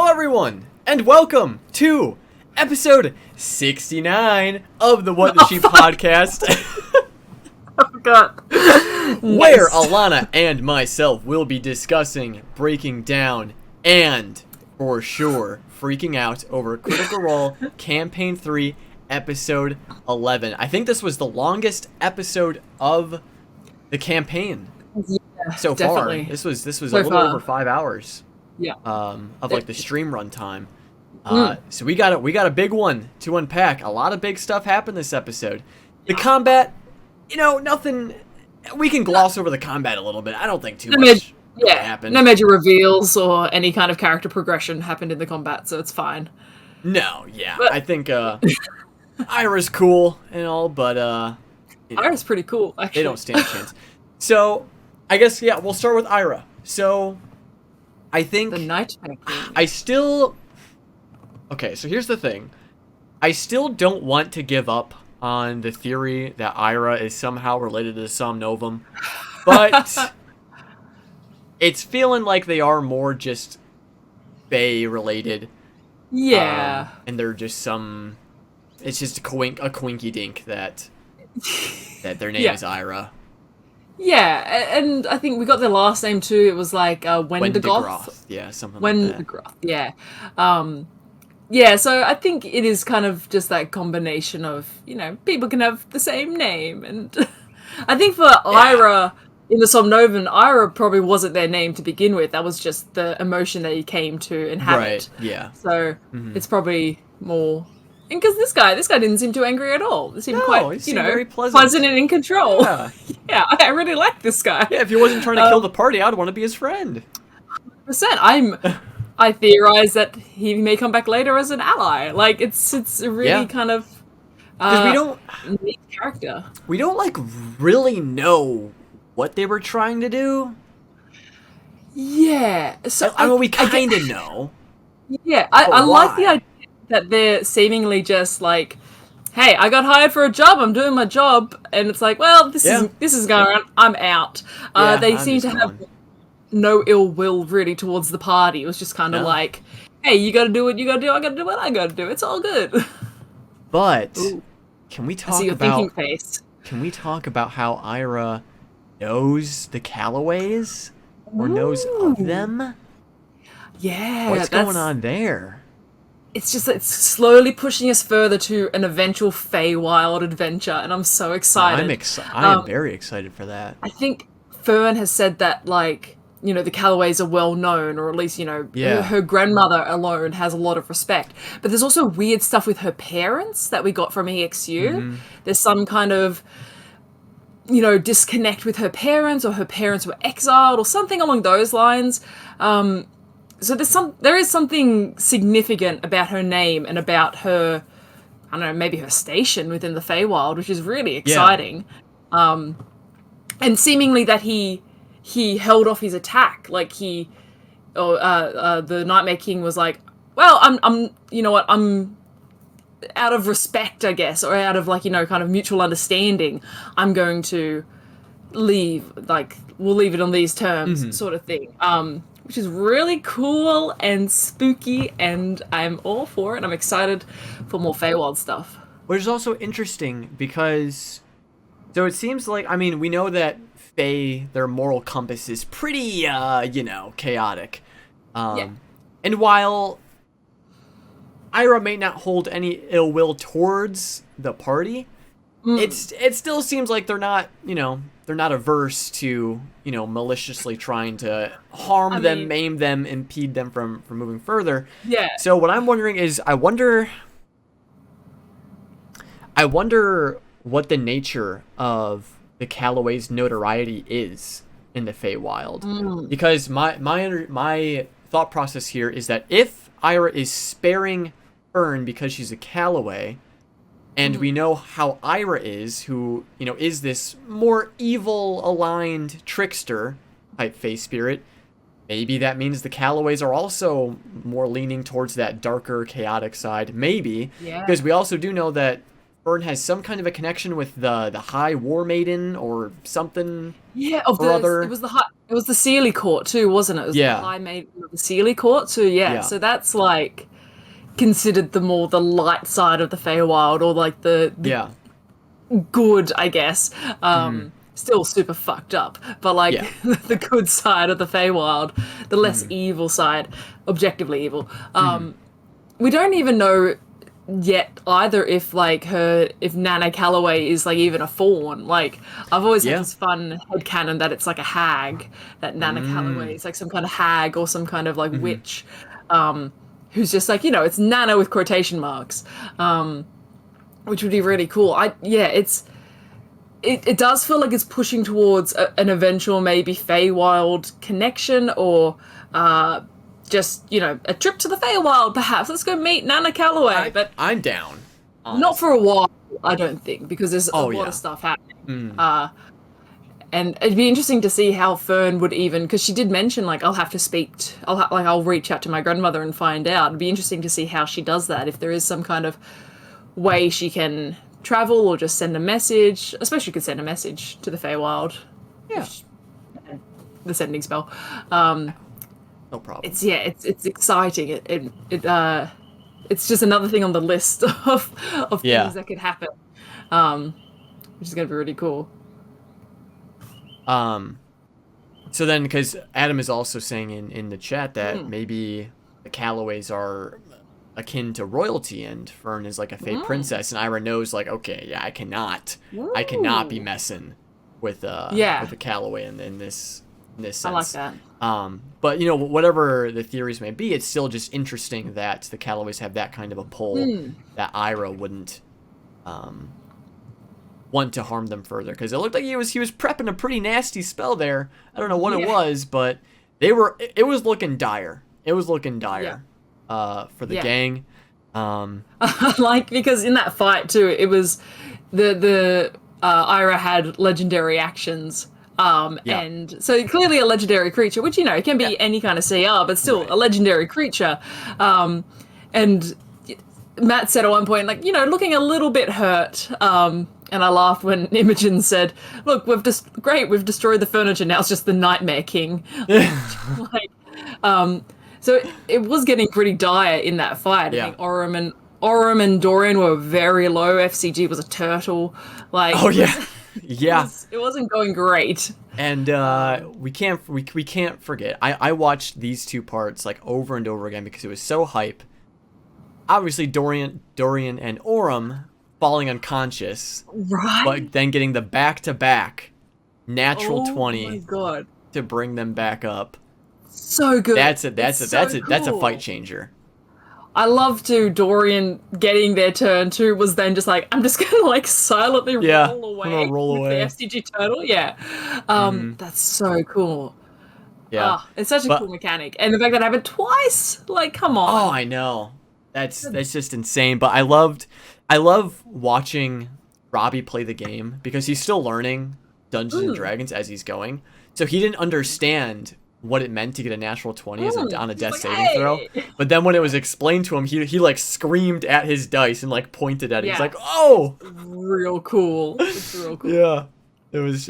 Hello everyone, and welcome to episode 69 of the What the Sheep podcast, I forgot. where Alana and myself will be discussing, breaking down, and, for sure, freaking out over Critical Role Campaign 3, episode 11. I think this was the longest episode of the campaign so definitely. far. This was So a little far. over 5 hours. Yeah. Of like the stream run time. So we got a big one to unpack. A lot of big stuff happened this episode. The combat, nothing. We can gloss over the combat a little bit. I don't think too much happened. No major reveals or any kind of character progression happened in the combat, so it's fine. No, yeah. But I think Ira's cool and all, but Ira's pretty cool, actually. they don't stand a chance. So, I guess we'll start with Ira. So, I think The Nightmare Queen. Okay, so here's the thing. I still don't want to give up on the theory that Ira is somehow related to Somnovum, but it's feeling like they are more just Fae related. Yeah. And they're just it's just a quinky dink that their name is Ira. Yeah, and I think we got their last name too. It was like Wendigoth. Yeah, something like that. Wendigoth, yeah. Yeah, so I think it is kind of just that combination of, people can have the same name. And I think for Ira, in the Somnovan, Ira probably wasn't their name to begin with. That was just the emotion that he came to inhabit. Right, yeah. So it's probably more... And because this guy didn't seem too angry at all. He seemed quite, he seemed very pleasant. pleasant and in control. Yeah. Yeah, I really like this guy. Yeah, if he wasn't trying to kill the party, I'd want to be his friend. I theorize that he may come back later as an ally. Like, it's a really kind of neat character. We don't really know what they were trying to do. Yeah. So I mean, we kind of know. Yeah, I like the idea that they're seemingly just like, hey, I got hired for a job, I'm doing my job, and it's like, well, this is going on, I'm out. They seem to have no ill will really towards the party. It was just kind of like, hey, you gotta do what you gotta do, I gotta do what I gotta do. It's all good. But can we talk I see your thinking face. Can we talk about how Ira knows the Callaways? Or knows of them? Yeah. What's going on there? It's just that it's slowly pushing us further to an eventual Feywild adventure, and I'm so excited. I am very excited for that. I think Fern has said that, like, the Callaways are well known, or at least, her grandmother alone has a lot of respect. But there's also weird stuff with her parents that we got from EXU. Mm-hmm. There's some kind of, disconnect with her parents, or her parents were exiled, or something along those lines. So there is something significant about her name and about her, I don't know, maybe her station within the Feywild, which is really exciting. And seemingly that he held off his attack, like the Nightmare King was like, well, I'm out of respect, I guess, or out of kind of mutual understanding, I'm going to leave, like, we'll leave it on these terms, sort of thing. Which is really cool and spooky, and I'm all for it. I'm excited for more Feywild stuff. Which is also interesting because, so it seems like, I mean, we know that Fae, their moral compass is pretty, chaotic. And while Ira may not hold any ill will towards the party, it still seems like they're not averse to, maliciously trying to harm them, maim them, impede them from moving further. Yeah. So what I'm wondering is, I wonder what the nature of the Callaway's notoriety is in the Feywild. Because my thought process here is that if Ira is sparing Fern because she's a Callaway, and we know how Ira is, who, is this more evil-aligned trickster type Fae spirit, maybe that means the Callaways are also more leaning towards that darker, chaotic side. Maybe. Yeah. Because we also do know that Fern has some kind of a connection with the High War Maiden or something. Yeah, or other. it was the Sealy Court too, wasn't it? It was the Yeah. High Maiden of the Sealy Court too. Yeah, Yeah. so that's like considered the light side of the Feywild, or like the Yeah. good, I guess. Still super fucked up, but like Yeah. the good side of the Feywild, the less evil side, objectively evil. We don't even know yet either if Nana Calloway is like even a fawn. Like I've always Yeah. had this fun headcanon that it's like a hag, that Nana Calloway is like some kind of hag or some kind of like witch, who's just like, it's Nana with quotation marks, which would be really cool. It does feel like it's pushing towards an eventual maybe Feywild connection, or just, a trip to the Feywild, perhaps. Let's go meet Nana Calloway. But I'm down. Honestly. not for a while, I don't think, because there's a lot yeah. of stuff happening. And it'd be interesting to see how Fern would even, because she did mention, like, I'll reach out to my grandmother and find out. It'd be interesting to see how she does that, if there is some kind of way she can travel or just send a message. Especially you could send a message to the Feywild. Yeah. The sending spell. No problem. It's exciting. It's just another thing on the list of things that could happen, which is going to be really cool. So then, because Adam is also saying in the chat that maybe the Calloways are akin to royalty, and Fern is like a Fey princess, and Ira knows, like, okay, yeah, I cannot be messing with a Calloway in this sense. I like that. But whatever the theories may be, it's still just interesting that the Calloways have that kind of a pull that Ira wouldn't want to harm them further, because it looked like he was prepping a pretty nasty spell there. I don't know what it was, but it was looking dire. It was looking dire for the gang. Because in that fight too, it was the Ira had legendary actions. And so clearly a legendary creature, which, it can be any kind of CR, but still a legendary creature. And Matt said at one point, like, looking a little bit hurt. And I laughed when Imogen said, "Look, we've destroyed the furniture. Now it's just the Nightmare King." So it was getting pretty dire in that fight. I think Orym and Dorian were very low. FCG was a turtle. Like, oh yeah. Yeah, it wasn't going great. And we can't forget. I watched these two parts like over and over again because it was so hype. Obviously, Dorian and Orym falling unconscious, right? But then getting the back-to-back natural 20 my God. To bring them back up. So good. That's a fight changer. I love to Dorian getting their turn too was then just like, I'm just gonna like silently roll away with the FCG turtle. Yeah. That's so cool. Yeah. It's such a cool mechanic. And the fact that it happened twice, like, come on. Oh, I know. That's just insane. But I love watching Robbie play the game because he's still learning Dungeons and Dragons as he's going. So he didn't understand what it meant to get a natural 20 on a death saving throw. But then when it was explained to him, he like screamed at his dice and like pointed at it. He's like, "Oh, real cool." It's real cool. Yeah. It was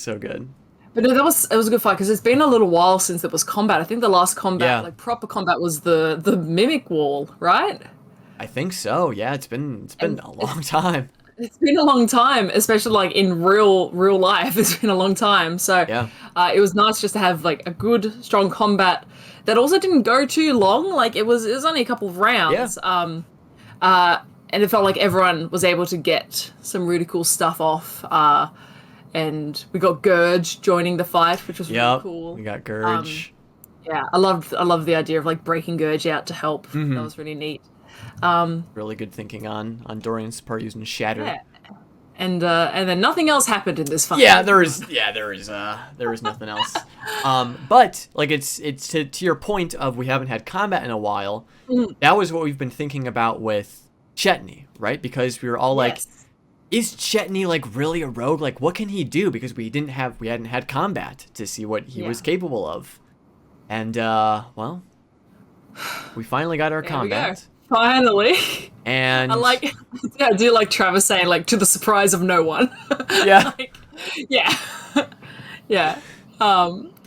so good. But no, it was a good fight because it's been a little while since there was combat. I think the last combat, like proper combat, was the mimic wall, right? I think so. Yeah, it's been a long time. It's been a long time, especially like in real life. It's been a long time. So it was nice just to have like a good, strong combat that also didn't go too long. Like it was only a couple of rounds. Yeah. And it felt like everyone was able to get some really cool stuff off. And we got Gurge joining the fight, which was really cool. We got Gurge. Yeah, I love the idea of like breaking Gurge out to help. That was really neat. Really good thinking on Dorian's part using Shatter. Yeah. And then nothing else happened in this fight. Yeah, there is nothing else. But like it's to your point of we haven't had combat in a while. That was what we've been thinking about with Chetney, right? Because we were all like, is Chetney like really a rogue? Like, what can he do? Because we hadn't had combat to see what he was capable of. And well, we finally got our combat. Finally. And I like, yeah, I do like Travis saying, like, to the surprise of no one. yeah, Like, yeah. Yeah. It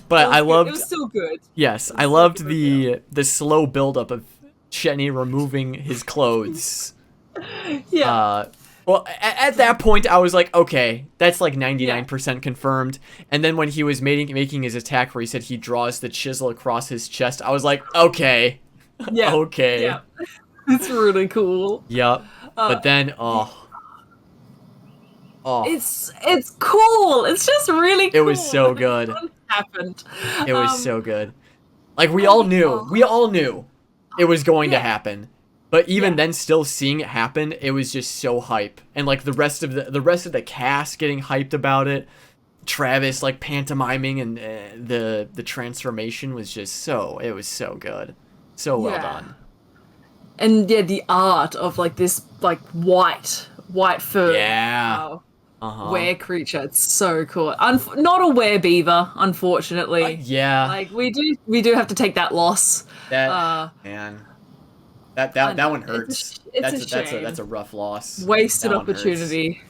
but I was good. It loved. was still good. Yes, It I was still loved good, yeah. the slow buildup of Chetney removing his clothes. Yeah. Well, at that point, I was like, okay, that's like Yeah. 99% confirmed. And then when he was making his attack, where he said he draws the chisel across his chest, I was like, okay, Yeah. okay, Yeah. It's really cool. yep. But then, oh, It's cool. It's just really it cool. was so When it's good. fun happened. It was so good. Like we I all knew it was going to Yeah. happen. But even Yeah. then, still seeing it happen, it was just so hype, and like the rest of the cast getting hyped about it. Travis like pantomiming, and the transformation was just it was so good, so well Yeah. done. And yeah, the art of like this like white fur Yeah. Uh-huh. were creature. It's so cool. Not a were beaver, unfortunately. Yeah. Like we do have to take that loss. That man. That I know, one hurts. it's a shame. That's a rough loss. Wasted That one hurts. opportunity.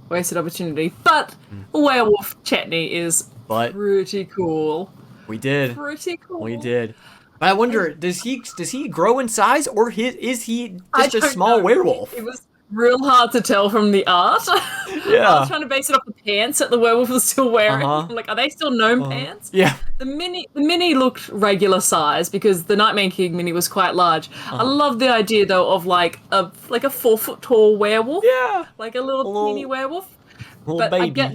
Wasted opportunity. But werewolf Chetney is But pretty cool. we did. Pretty cool. We did. But I wonder, does he grow in size, or is he I just a don't small know. werewolf? It was real hard to tell from the art. I Yeah. was trying to base it off the pants that the werewolf was still wearing. Uh-huh. I'm like, are they still gnome pants? Yeah. The mini looked regular size because the Nightmare King mini was quite large. I love the idea though of like a 4 foot tall werewolf. Yeah. Like a little teeny werewolf. But baby. I get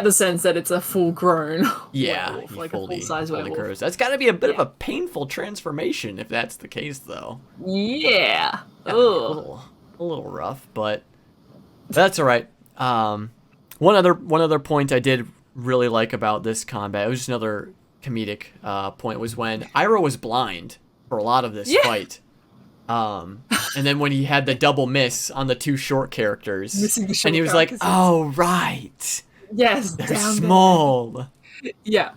the sense that it's a full grown Yeah, werewolf, he like fully, a full size fully werewolf. grows. That's got to be a bit of Yeah. a painful transformation if that's the case, though. Yeah. A Ugh. little rough, but that's all right. One other point I did really like about this combat, it was just another comedic point, was when Ira was blind for a lot of this Yeah. fight. And then when he had the double miss on the two short characters, Missing the short and he was like, characters. "Oh right, Yes, they're down there. small." Yeah.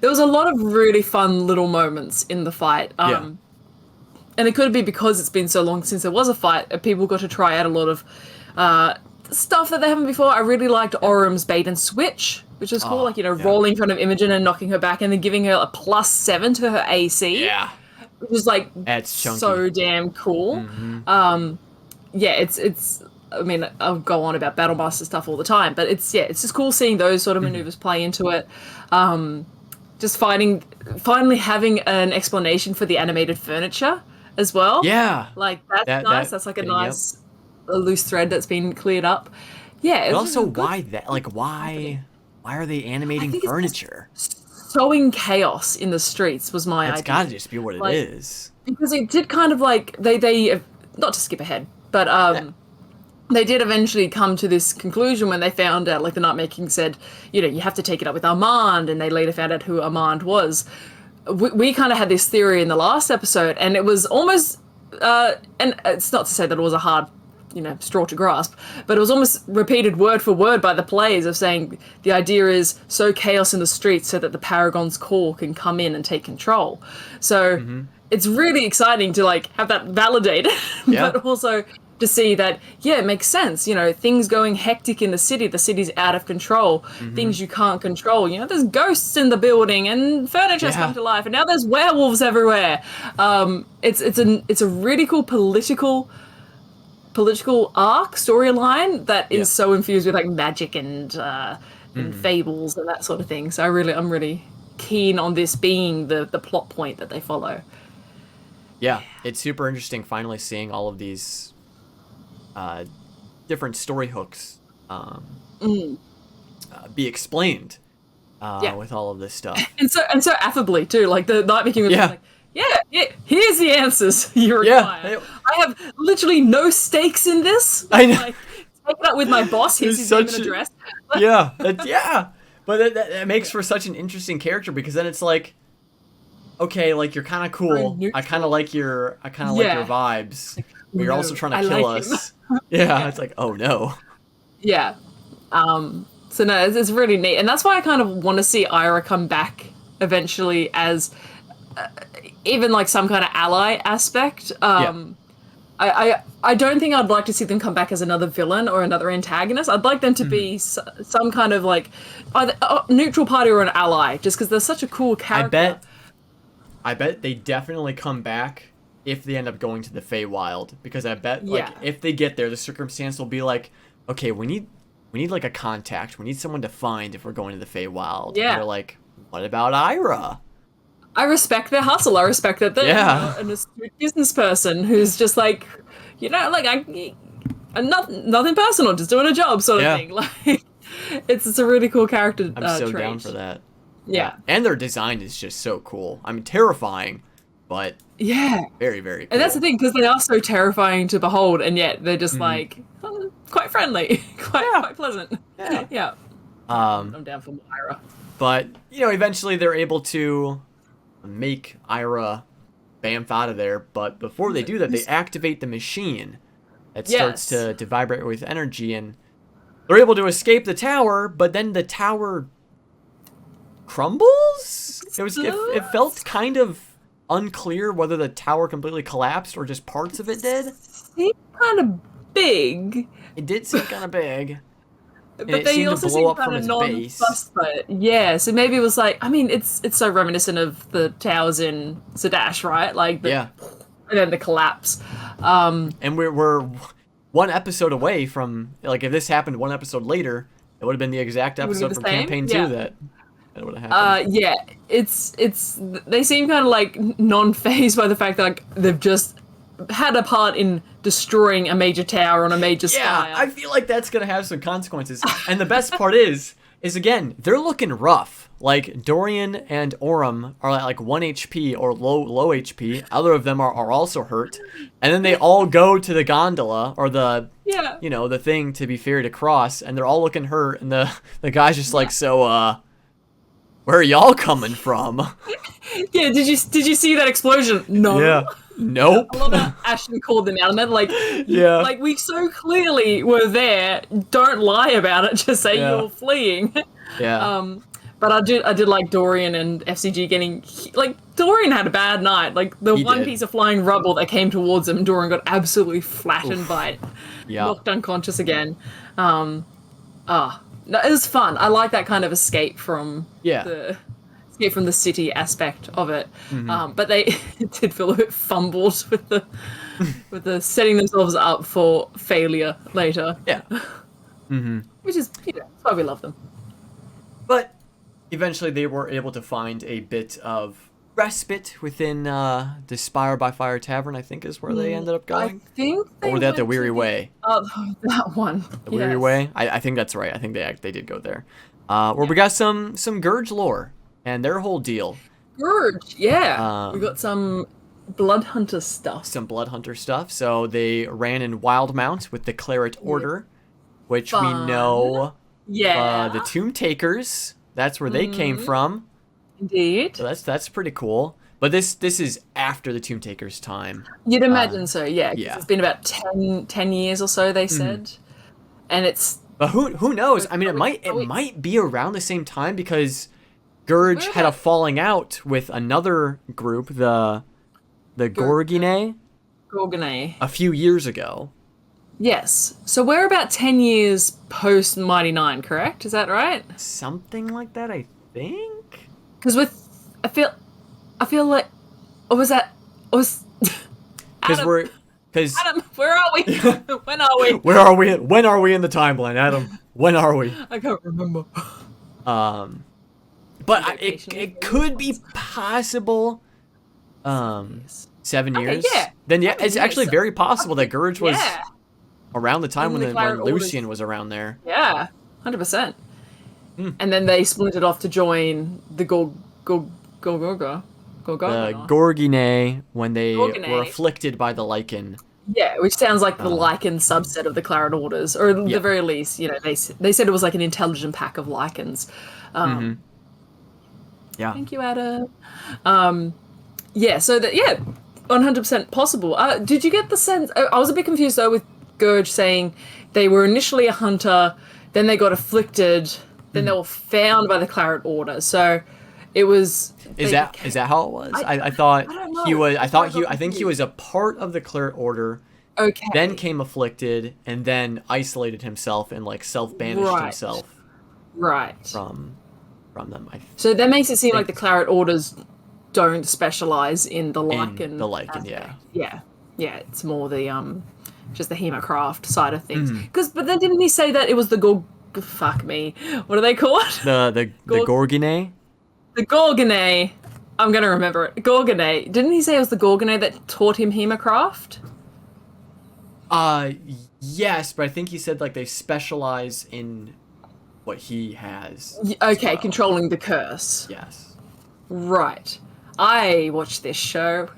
There was a lot of really fun little moments in the fight. Yeah. And it could be because it's been so long since there was a fight, people got to try out a lot of stuff that they haven't before. I really liked Orum's bait and switch, which was cool. Oh, Like, yeah. rolling in front of Imogen and knocking her back and then giving her a +7 to her AC. Yeah, Which was like that's chunky. so damn cool. Yeah, it's I mean, I'll go on about Battlemaster stuff all the time, but it's just cool seeing those sort of maneuvers play into it. Just finally having an explanation for the animated furniture as well. Yeah. Like that's nice. That's like a nice a loose thread that's been cleared up. Yeah. But It was also, really good. why that? Like, why are they animating think it's furniture? Sowing chaos in the streets was my It's idea. got to just be what it Like, is. Because it did kind of like they not to skip ahead, but they did eventually come to this conclusion when they found out, like the Nightmare King said, you have to take it up with Armand, and they later found out who Armand was. We kind of had this theory in the last episode, and it was almost, and it's not to say that it was a hard, straw to grasp, but it was almost repeated word for word by the players of saying the idea is sow chaos in the streets so that the Paragon's core can come in and take control. So it's really exciting to like have that validated, Yeah. but also to see that, it makes sense. Things going hectic in the city's out of control, things you can't control. There's ghosts in the building and furniture's come to life, and now there's werewolves everywhere. It's a really cool political arc storyline that is so infused with like magic and fables and that sort of thing. So I'm really keen on this being the plot point that they follow. Yeah, it's super interesting finally seeing all of these different story hooks be explained with all of this stuff. And so affably too. Like the Nightmare King was like, yeah, here's the answers you require. I have literally no stakes in this. I know. Like, take it up with my boss. Here's his name and address. But that makes for such an interesting character, because then it's like, okay, like you're kind of cool. I kind of like your vibes. But you're also trying to kill us. Yeah, it's like, oh no. Yeah. So no, it's really neat, and that's why I kind of want to see Ira come back eventually as even like some kind of ally aspect. I don't think I'd like to see them come back as another villain or another antagonist. I'd like them to be some kind of like either a neutral party or an ally, just because they're such a cool character. I bet they definitely come back if they end up going to the Feywild, because I bet like if they get there, the circumstance will be like, okay, we need like a contact. We need someone to find if we're going to the Feywild. Yeah. And they're like, what about Ira? I respect their hustle. I respect that they're an astute business person who's just like, like I'm nothing personal, just doing a job sort of thing. Like, it's a really cool character. I'm so trait. down for that. Yeah, and their design is just so cool. I mean, terrifying, but very, very cool. And that's the thing, because they are so terrifying to behold, and yet they're just like quite friendly, quite pleasant. Yeah. I'm down for Ira. But eventually they're able to make Ira bamf out of there, but before they do that, they activate the machine that starts to vibrate with energy, and they're able to escape the tower, but then the tower crumbles? It felt kind of unclear whether the tower completely collapsed or just parts of it did. It seemed kind of big. It did seem kind of big. But they also seem kind of non-fussed by it. Yeah, so maybe it was like, I mean, it's so reminiscent of the towers in Zadash, right? Like, and then the collapse. And we're one episode away from, like, if this happened one episode later, it would have been the exact episode from Campaign 2 that would have happened. They seem kind of like non-phased by the fact that like, they've just had a part in destroying a major tower on a major spire. Yeah, I feel like that's gonna have some consequences. And the best part is again, they're looking rough. Like Dorian and Orym are at like 1 HP or low HP. Other of them are also hurt. And then they all go to the gondola or the the thing to be ferried across, and they're all looking hurt, and the guy's just like, so where are y'all coming from? Yeah, did you see that explosion? No. Yeah. Nope. I love how Ashton called them out, and then like we so clearly were there. Don't lie about it. Just say you're fleeing. Yeah. But I did like Dorian and FCG getting like Dorian had a bad night. Like the piece of flying rubble that came towards him, Dorian got absolutely flattened by it. Yeah. Knocked unconscious again. No, it was fun. I like that kind of escape from the city aspect of it. But they did feel a bit fumbled with the setting themselves up for failure later. Yeah. Which is, that's why we love them. But eventually they were able to find a bit of respite within the Spire by Fire Tavern, I think is where they ended up going. I think they or were they at the Weary Way? Oh, that one. The Weary Way? I think that's right. I think they did go there. Where we got some Gurge lore and their whole deal. Gurge, yeah. We got some Blood Hunter stuff. So they ran in Wildmount with the Claret Order, which we know the Tomb Takers. That's where they came from. Indeed. So that's pretty cool. But this is after the Tomb Takers' time. You'd imagine so, yeah. It's been about 10 years or so, they said. And it's... But who knows? I mean, it might be around the same time, because Gurge had a falling out with another group, the Gorgine, a few years ago. Yes. So we're about 10 years post Mighty Nine, correct? Is that right? Something like that, I think. Because I feel like, because Adam, where are we? When are we? Where are we? When are we in the timeline, Adam? When are we? I can't remember. But it could be possible. 7 years. Yeah. Then it's actually very possible that Gurge was around the time when Lucian was around there. Yeah, 100%. And then they splintered off to join the Gorgine when they were afflicted by the Lichen. Yeah, which sounds like the Lichen subset of the Claret Orders, or at the very least, they said it was like an intelligent pack of Lichens. Yeah. Thank you, Adam. So 100% possible. Did you get the sense? I was a bit confused though with Gurge saying they were initially a hunter, then they got afflicted, then they were found by the Claret Order. So it was. Is that how it was? I thought he was. I think he was a part of the Claret Order, Okay. then came afflicted, and then isolated himself and like self-banished Right. himself Right. from them. So that makes it seem think like the Claret Orders don't specialize in the in Lycan. the Lycan, aspect. Yeah. It's more the just the Hemocraft side of things. Mm-hmm. But then didn't he say that it was the fuck me? What are they called? the Gorgonae. The Gorgonae. I'm gonna remember it. Gorgonae. Didn't he say it was the Gorgonae that taught him Hemocraft? Yes, but I think he said like they specialize in what he has. Okay, well. Controlling the curse. Yes. Right. I watched this show.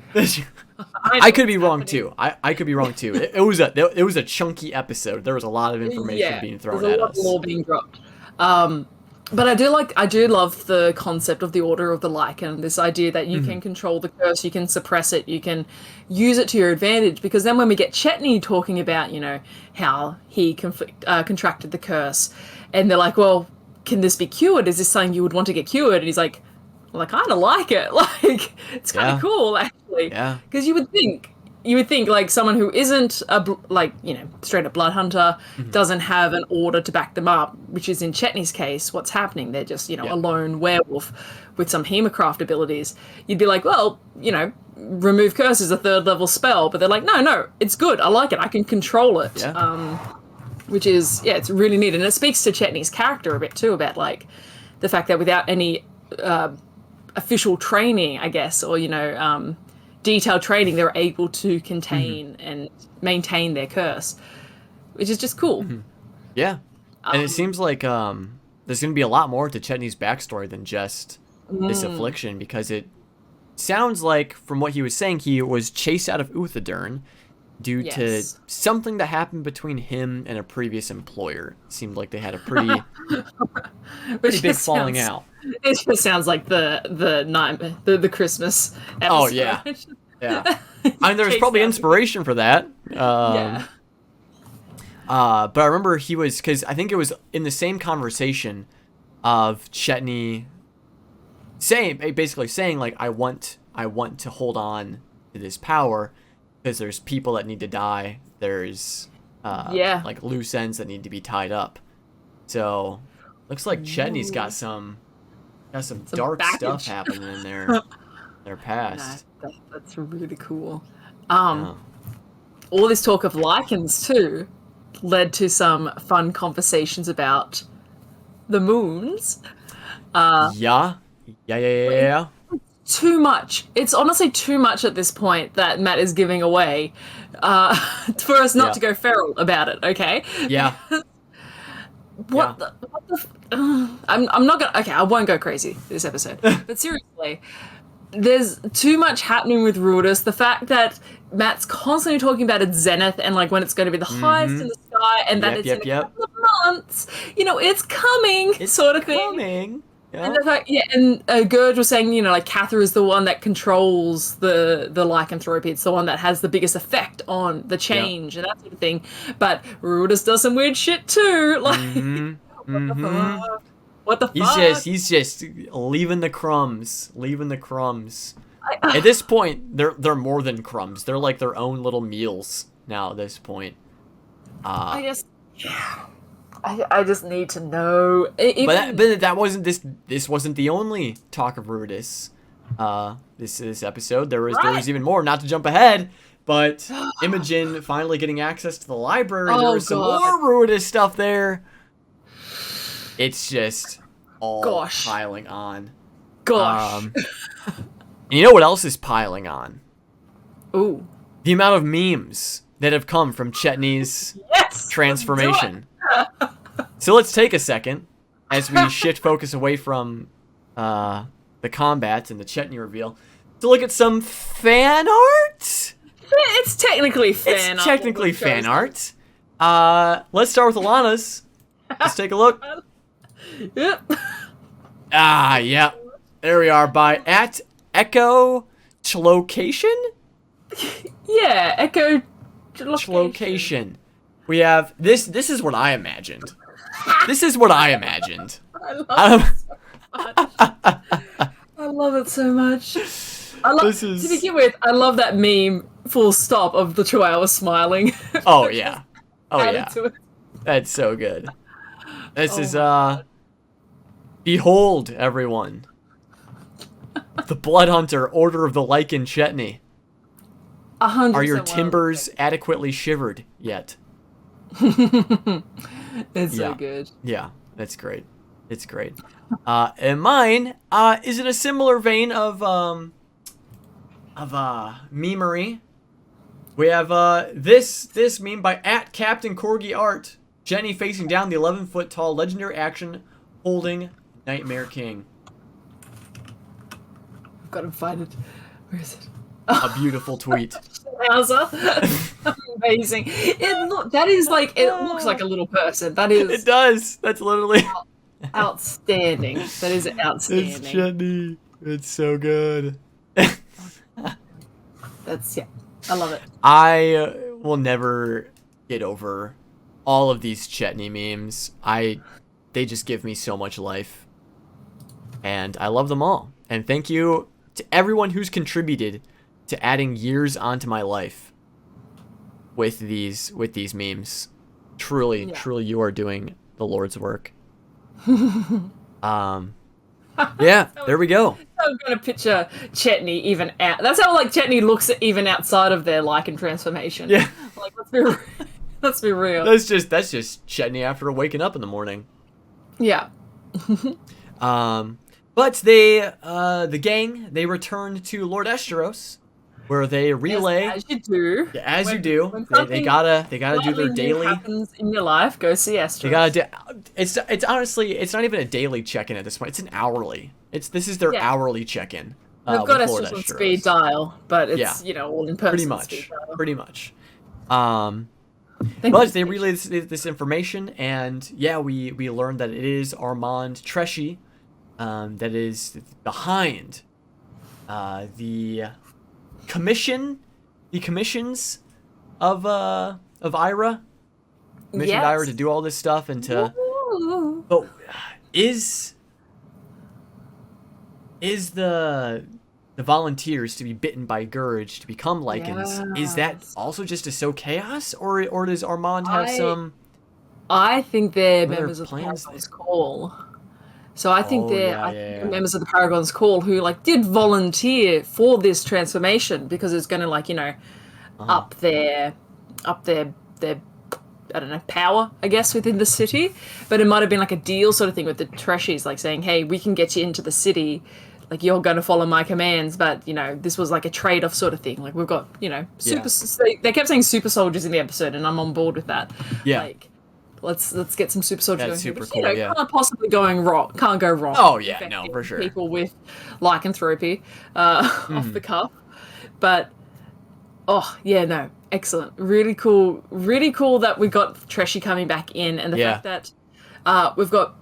I could be wrong too. I could be wrong too. It was a chunky episode. There was a lot of information being thrown there's at a lot us. of lore being dropped. But I do love the concept of the Order of the Lycan. This idea that you can control the curse, you can suppress it, you can use it to your advantage. Because then when we get Chetney talking about, how he contracted the curse, and they're like, well, can this be cured? Is this something you would want to get cured? And he's like, well, I kind of like it. Like, it's kind of cool, actually. Yeah. Because you would think like someone who isn't straight up blood hunter doesn't have an order to back them up, which is in Chetney's case what's happening. They're just a lone werewolf with some Hemocraft abilities. You'd be like, well, remove curse is a 3rd level spell, but they're like, no, it's good. I like it. I can control it. Which is it's really neat, and it speaks to Chetney's character a bit too, about like the fact that without any official training, I guess, or detailed training, they're able to contain and maintain their curse, which is just cool. Yeah, and it seems like there's going to be a lot more to Chetney's backstory than just this affliction, because it sounds like, from what he was saying, he was chased out of Uthadurn due to something that happened between him and a previous employer. It seemed like they had a pretty big falling out. It just sounds like the Christmas episode. Oh yeah. I mean, there's probably inspiration for that. But I remember because I think it was in the same conversation of Chetney basically saying like, I want to hold on to this power because there's people that need to die. There's like loose ends that need to be tied up. So looks like Chetney's got some dark baggage stuff happening in their past. That's really cool. All this talk of Lycans too led to some fun conversations about the moons. Yeah. Too much. It's honestly too much at this point that Matt is giving away for us not to go feral about it. Okay. Yeah. What the I'm not gonna. Okay, I won't go crazy this episode. But seriously, there's too much happening with Ruidus. The fact that Matt's constantly talking about its zenith and like when it's going to be the highest in the sky, and that it's in a couple of months. It's coming, it's sort of coming. thing. Yeah. And the fact, and Gurge was saying, like Cather is the one that controls the lycanthropy. It's the one that has the biggest effect on the change and that sort of thing. But Ruidus does some weird shit too. Like, what the fuck? He's just leaving the crumbs. At this point, they're more than crumbs. They're like their own little meals now. At this point, I just need to know. But that wasn't this wasn't the only talk of Ruidus. This episode there was even more. Not to jump ahead, but Imogen finally getting access to the library. There was some more Ruidus stuff there. It's just all piling on. And you know what else is piling on? Ooh, the amount of memes that have come from Chetney's transformation. So let's take a second as we shift focus away from the combat and the Chetney reveal to look at some fan art. It's technically fan art. Let's start with Alana's. Let's take a look. Yep. Yeah. There we are by @Echo Chlocation. Yeah, Echo Chlocation. We have this is what I imagined. This is what I imagined. I love it so much. To begin with, I love that meme, full stop, of the Chihuahua smiling. Oh yeah. Oh Added yeah. to it. That's so good. This Oh is my God. behold everyone. The Blood Hunter, Order of the Lycan Chetney. 100% Are your one of timbers adequately shivered yet? It's so Yeah. good. Yeah, that's great. It's great. And mine is in a similar vein of memery. We have this meme by @CaptainCorgiArt. Jenny facing down the 11-foot tall legendary action holding Nightmare King. I've got to find it. Where is it? A beautiful tweet. Wowza. Amazing. That is like, it looks like a little person. That is It does. That's literally. outstanding. That is outstanding. It's Chetney. It's so good. That's, yeah. I love it. I will never get over all of these Chetney memes. They just give me so much life. And I love them all. And thank you to everyone who's contributed to adding years onto my life with these memes. Truly, truly you are doing the Lord's work. Yeah, there we go. I'm gonna picture Chetney even out. That's how like Chetney looks even outside of their Lycan transformation. Yeah. Like let's be real. That's just Chetney after waking up in the morning. Yeah. But they the gang, they return to Lord Esteros, where they relay As you do. Yeah, as When- you do. when They gotta do their slightly new daily. happens in your life, go see Esteros. They gotta do. It's honestly, it's not even a daily check-in at this point. It's an hourly. This is their hourly check-in. They've got with Lord Esteros on Esteros. speed dial, but it's all in person. Pretty much. Thank But you. they relay this information, and we learned that it is Armand Treshy that is behind the commissions of Ira. Commissioned Ira to do all this stuff and to. Ooh. But is the volunteers to be bitten by Gurge to become Lycans, is that Yes. also just to sow chaos, or does Armand have some? I think they're What are members of the plans Paragon's Call. So I think they're yeah. members of the Paragon's Call who like did volunteer for this transformation because it's going to like up their I don't know, power, I guess, within the city. But it might have been like a deal sort of thing with the Treshies, like saying, hey, we can get you into the city. Like, you're going to follow my commands. But, this was like a trade-off sort of thing. Like, we've got, super... They kept saying super soldiers in the episode, and I'm on board with that. Yeah. Like, let's get some super soldiers That's going super here. cool, But, yeah. can't possibly go wrong. Oh, yeah, no, Infecting for sure. People with lycanthropy off the cuff. But... Oh, yeah, no. Excellent. Really cool that we got Treshy coming back in, and the fact that we've got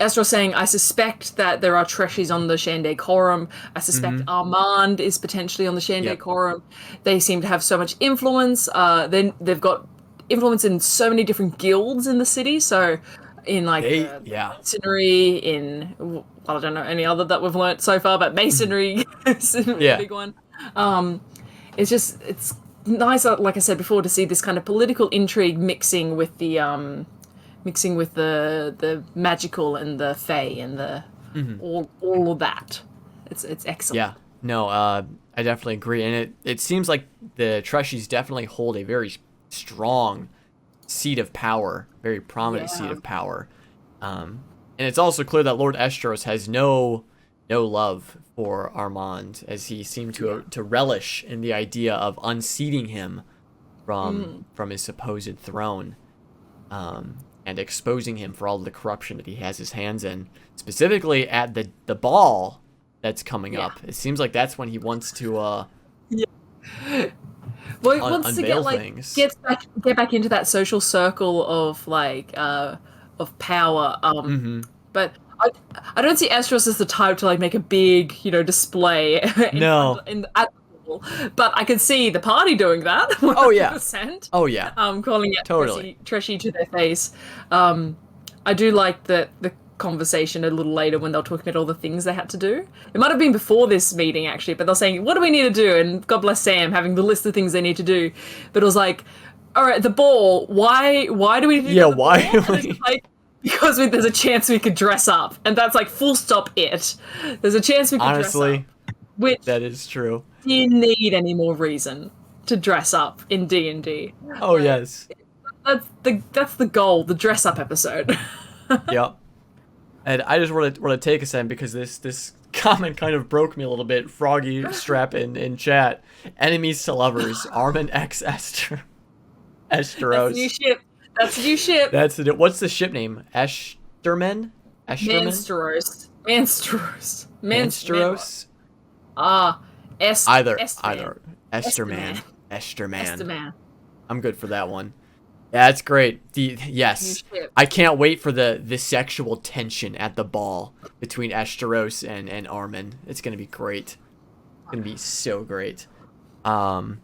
Esteros saying, I suspect that there are Treshies on the Shandai Quorum. I suspect Armand is potentially on the Shandai Quorum. They seem to have so much influence. Then they've got influence in so many different guilds in the city. So in like masonry, in I don't know any other that we've learnt so far, but masonry is a big one. It's nice, like I said before, to see this kind of political intrigue mixing with the magical and the fae and the all of that. It's excellent. Yeah, no, I definitely agree, and it seems like the Treshies definitely hold a very strong seat of power, very prominent seat of power, and it's also clear that Lord Esteros has no love for Armand, as he seemed to relish in the idea of unseating him from his supposed throne, and exposing him for all the corruption that he has his hands in, specifically at the ball that's coming up. It seems like that's when he wants to well, he wants to unveil things. get back into that social circle of like of power. But I don't see Esteros as the type to like make a big, display. At the ball. But I can see the party doing that. 100%. Oh yeah. Calling it totally Treshy to their face. I do like the conversation a little later when they were talking about all the things they had to do. It might have been before this meeting, actually, but they're saying, what do we need to do? And God bless Sam having the list of things they need to do. But it was like, all right, the ball, why do we need to do the why? ball? And it's like, because there's a chance we could dress up. And that's like full stop it. There's a chance we could dress up. Which that is true. Do you need any more reason to dress up in D&D? Oh, yes. That's the goal, the dress up episode. Yep. And I just want to take a second because this comment kind of broke me a little bit. Froggy strap in chat. Enemies to lovers. Armin X Esteros. That's the new ship. That's the what's the ship name? Esterman? Mansteros. Either Esterman. I'm good for that one. Yeah, that's great. Yes, I can't wait for the sexual tension at the ball between Esteros and Armin. It's gonna be great. It's gonna be so great. But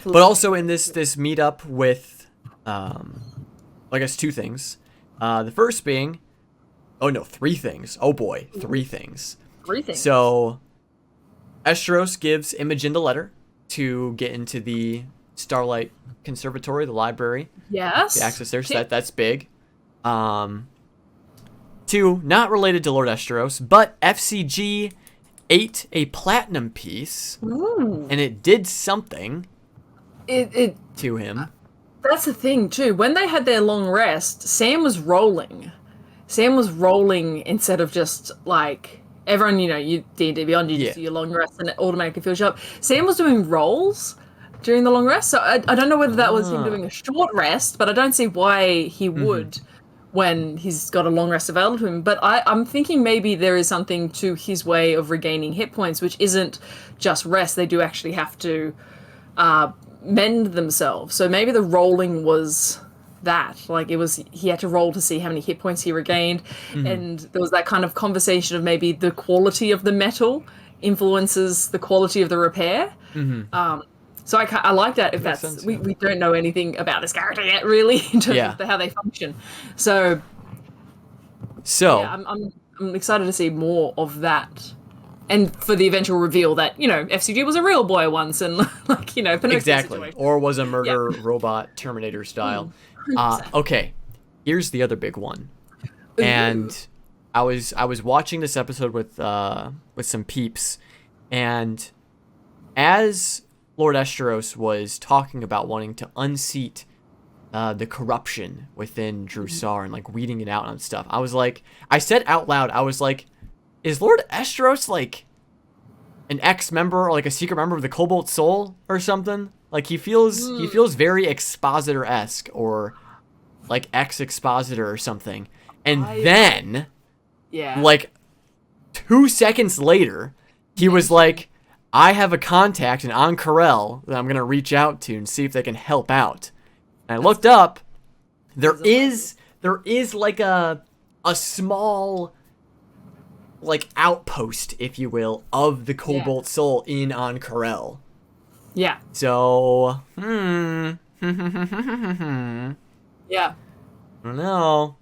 also in this meetup with, I guess 2 things. The first being, three things. Oh boy, 3 things. 3 things. So, Esteros gives Imogen the letter to get into the Starlight Conservatory, the library. Yes. The access there, so that's big. 2, not related to Lord Esteros, but FCG ate a platinum piece, and it did something to him. That's the thing, too. When they had their long rest, Sam was rolling. Instead of just, like, everyone, you D&D Beyond, you just do your long rest and it automatically fills you up. Sam was doing rolls during the long rest, so I don't know whether that was him doing a short rest, but I don't see why he would when he's got a long rest available to him. But I'm thinking maybe there is something to his way of regaining hit points, which isn't just rest. They do actually have to mend themselves. So maybe the rolling was that. Like, he had to roll to see how many hit points he regained, and there was that kind of conversation of maybe the quality of the metal influences the quality of the repair. So I like that. If that's sense, we don't know anything about this character yet, really, in terms of how they function. So yeah, I'm excited to see more of that, and for the eventual reveal that FCG was a real boy once, and exactly, situation. Or was a murder robot Terminator style. Okay, here's the other big one, and I was watching this episode with some peeps, and as Lord Esteros was talking about wanting to unseat the corruption within Drusar and like weeding it out and stuff, I said out loud, I was like, is Lord Esteros like an ex-member or like a secret member of the Cobalt Soul or something? Like he feels very expositor-esque or like ex-expositor or something. And then like 2 seconds later, he was like, I have a contact in Ank'Harel that I'm going to reach out to and see if they can help out. And I looked up. There is like a small like outpost, if you will, of the Cobalt Soul in Ank'Harel. Yeah. So, yeah. I don't know.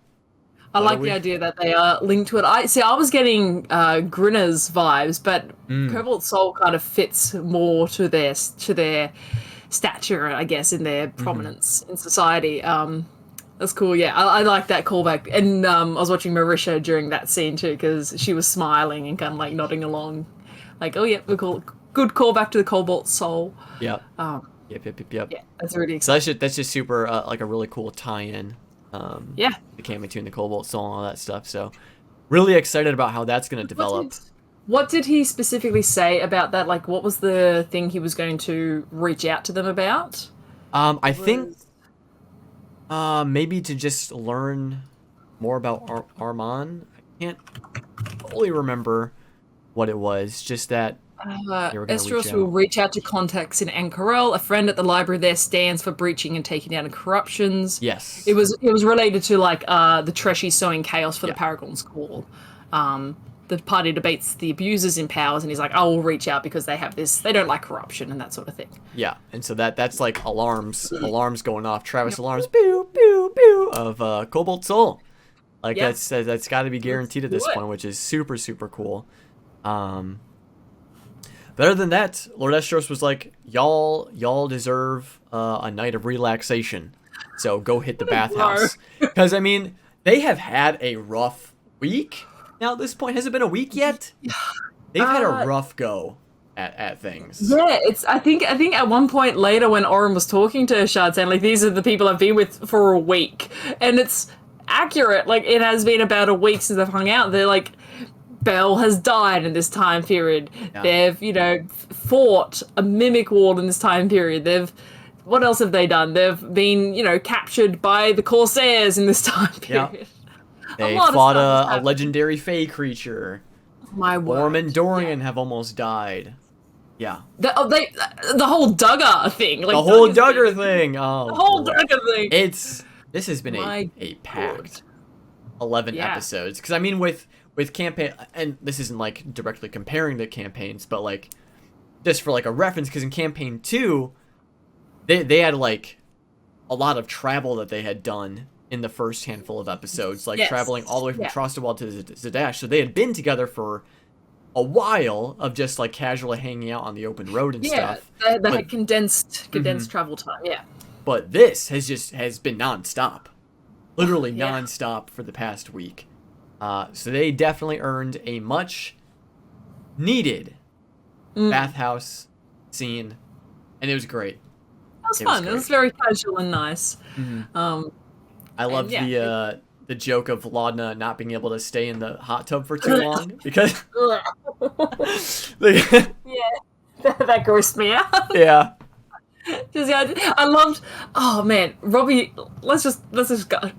I like the idea that they are linked to it. I was getting Grinner's vibes, but Cobalt Soul kind of fits more to their stature, I guess, in their prominence in society. That's cool. Yeah, I like that callback. And I was watching Marisha during that scene too, because she was smiling and kind of like nodding along, like, "Oh yeah, we're cool. Good callback to the Cobalt Soul." Yep. Yep. Yeah, that's really exciting. So that's just super like a really cool tie-in. The came between the Cobalt Soul and all that stuff. So really excited about how that's going to develop. What did he specifically say about that? Like, what was the thing he was going to reach out to them about? I think maybe to just learn more about Armand. I can't fully remember what it was. Just that Esteros will reach out to contacts in Ank'Harel. A friend at the library there stands for breaching and taking down corruptions. Yes. It was related to like the Treshy sowing chaos for the Paragon's call. The party debates the abusers in powers, and he's like, "I will reach out because they have this. They don't like corruption and that sort of thing." Yeah, and so that's like alarms going off. Travis alarms, pew pew pew of Cobalt Soul. Like Yeah. that's got to be guaranteed at this do it. point, which is super super cool. But other than that, Lord Esteros was like, y'all deserve a night of relaxation, so go hit the bathhouse. Because I mean, they have had a rough week. Now at this point, has it been a week yet? They've had a rough go at things. Yeah, I think at one point later when Oren was talking to Shard saying like these are the people I've been with for a week, and it's accurate. Like it has been about a week since they've hung out. They're like, Belle has died in this time period. Yeah. They've, you know, fought a mimic ward in this time period. What else have they done? They've been, you know, captured by the Corsairs in this time period. Yeah. They fought a legendary Fey creature. My word. Orm and Dorian have almost died. Yeah. The whole Duggar thing. Like the whole Duggar thing. Oh. The whole Duggar thing. This has been a packed 11 episodes. Because I mean with campaign, and this isn't like directly comparing the campaigns, but like just for like a reference, because in campaign 2 they had like a lot of travel that they had done in the first handful of episodes, like traveling all the way from Trostawald to Zadash. So they had been together for a while of just like casually hanging out on the open road and stuff. Yeah, they had condensed travel time. Yeah, but this has been nonstop, literally nonstop for the past week. So they definitely earned a much needed bathhouse scene, and it was great. That was fun. It was very casual and nice. I loved the joke of Laudna not being able to stay in the hot tub for too long because that grossed me out. Yeah. I loved. Oh man, Robbie. Let's just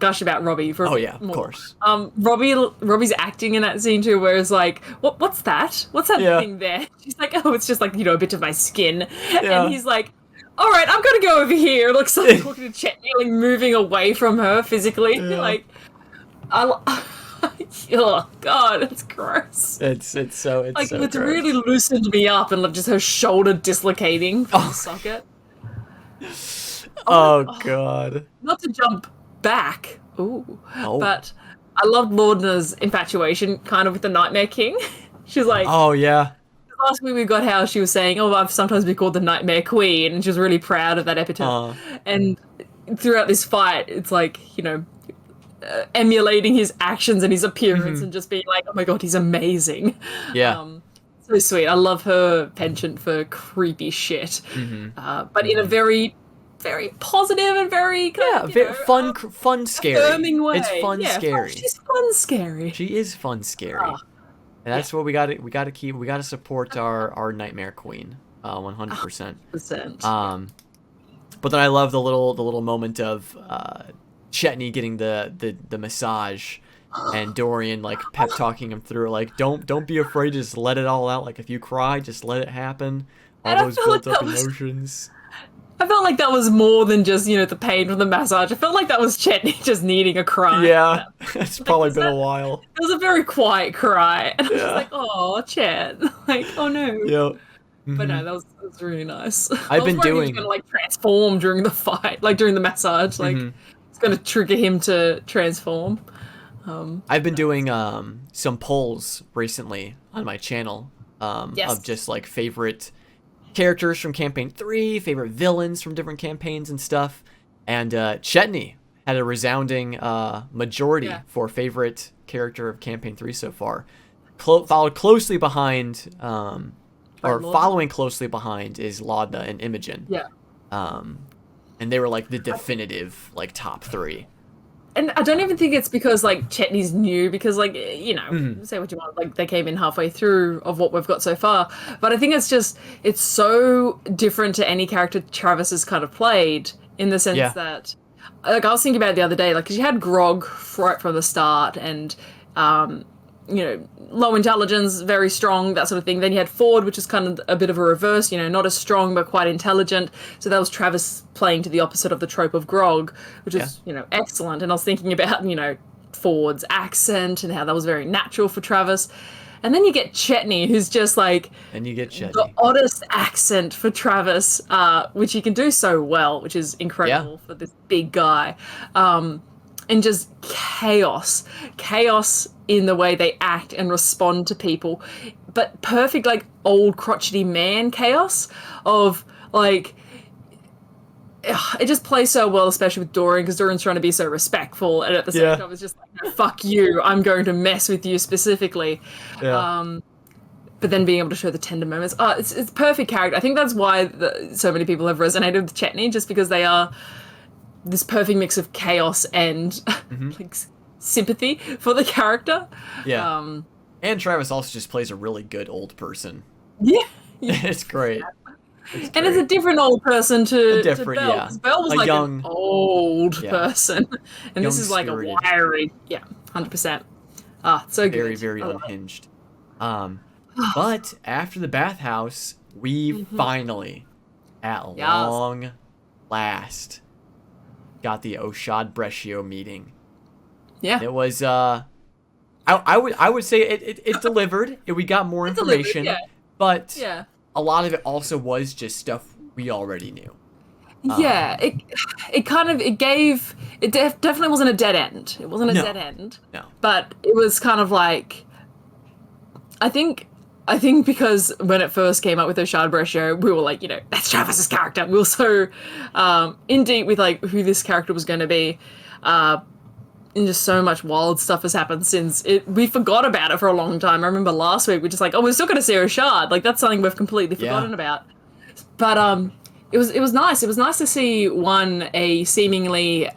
gush about Robbie for. Oh yeah, more. Of course. Robbie's acting in that scene too, where it's like, what's that? What's that thing there? She's like, oh, it's just like, you know, a bit of my skin, and he's like, all right, I'm gonna go over here. Looks like talking to Chetney, like moving away from her physically, like, oh god, it's gross. It's like so it's gross. Really loosened me up, and just her shoulder dislocating from the socket. Oh god. Not to jump back, but I loved Laudna's infatuation kind of with the Nightmare King. She's like, oh yeah. Last week we got how she was saying, oh, I've sometimes been called the Nightmare Queen, and she was really proud of that epithet. And throughout this fight, it's like, you know, emulating his actions and his appearance and just being like, oh my god, he's amazing. Yeah. So sweet. I love her penchant for creepy shit, but in a very, very positive and very fun, scary. Affirming way. It's fun, scary. She's fun, scary. She is fun, scary, and that's what we got to support our Nightmare Queen, 100%. 100%. But then I love the little moment of Chetney getting the massage. And Dorian like pep talking him through, like don't be afraid, just let it all out. Like if you cry, just let it happen. All those built up emotions. I felt like that was more than just, you know, the pain from the massage. I felt like that was Chetney just needing a cry. Yeah, it's probably been a while. It was a very quiet cry, and I was just like, oh, Chet, like, oh no. Yep. But no, that was really nice. I've been doing. He was gonna like transform during the fight, like during the massage, like it's gonna trigger him to transform. I've been doing some polls recently on my channel of just like favorite characters from campaign 3, favorite villains from different campaigns and stuff, and Chetney had a resounding majority for favorite character of campaign 3 so far. Following closely behind is Laudna and Imogen. Yeah. And they were like the definitive like top 3. And I don't even think it's because, like, Chetney's new, because, like, you know, say what you want, like, they came in halfway through of what we've got so far. But I think it's just, it's so different to any character Travis has kind of played, in the sense that, like, I was thinking about it the other day, like, because you had Grog right from the start, and, you know, low intelligence, very strong, that sort of thing. Then you had Ford, which is kind of a bit of a reverse, you know, not as strong but quite intelligent. So that was Travis playing to the opposite of the trope of Grog, which is, you know, excellent. And I was thinking about, you know, Ford's accent and how that was very natural for Travis. And then you get Chetney, who's just like the oddest accent for Travis, which he can do so well, which is incredible for this big guy. and just chaos in the way they act and respond to people, but perfect, like, old crotchety man chaos of, like, it just plays so well, especially with Dorian, because Dorian's trying to be so respectful, and at the same time it's just like, fuck you, I'm going to mess with you specifically. But then being able to show the tender moments, it's perfect character. I think that's why so many people have resonated with Chetney, just because they are this perfect mix of chaos and like sympathy for the character. And Travis also just plays a really good old person. It's great. And it's a different old person to Belle. Yeah. Belle was a like young, an old person, and this is like spirited. a wiry, 100%. So good. Very, very unhinged. But after the bathhouse, we finally, at long last, got the Oshad Brescio meeting. Yeah. It was I would say it delivered. We got more information. But a lot of it also was just stuff we already knew. It definitely wasn't a dead end. It wasn't a dead end. No. But it was kind of like, I think because when it first came up with Oshad Brescio, we were like, that's Travis's character. We were so in deep with like who this character was going to be. And just so much wild stuff has happened since we forgot about it for a long time. I remember last week we're just like, we're still going to see Oshad. Like, that's something we've completely forgotten about. But it was nice. It was nice to see a seemingly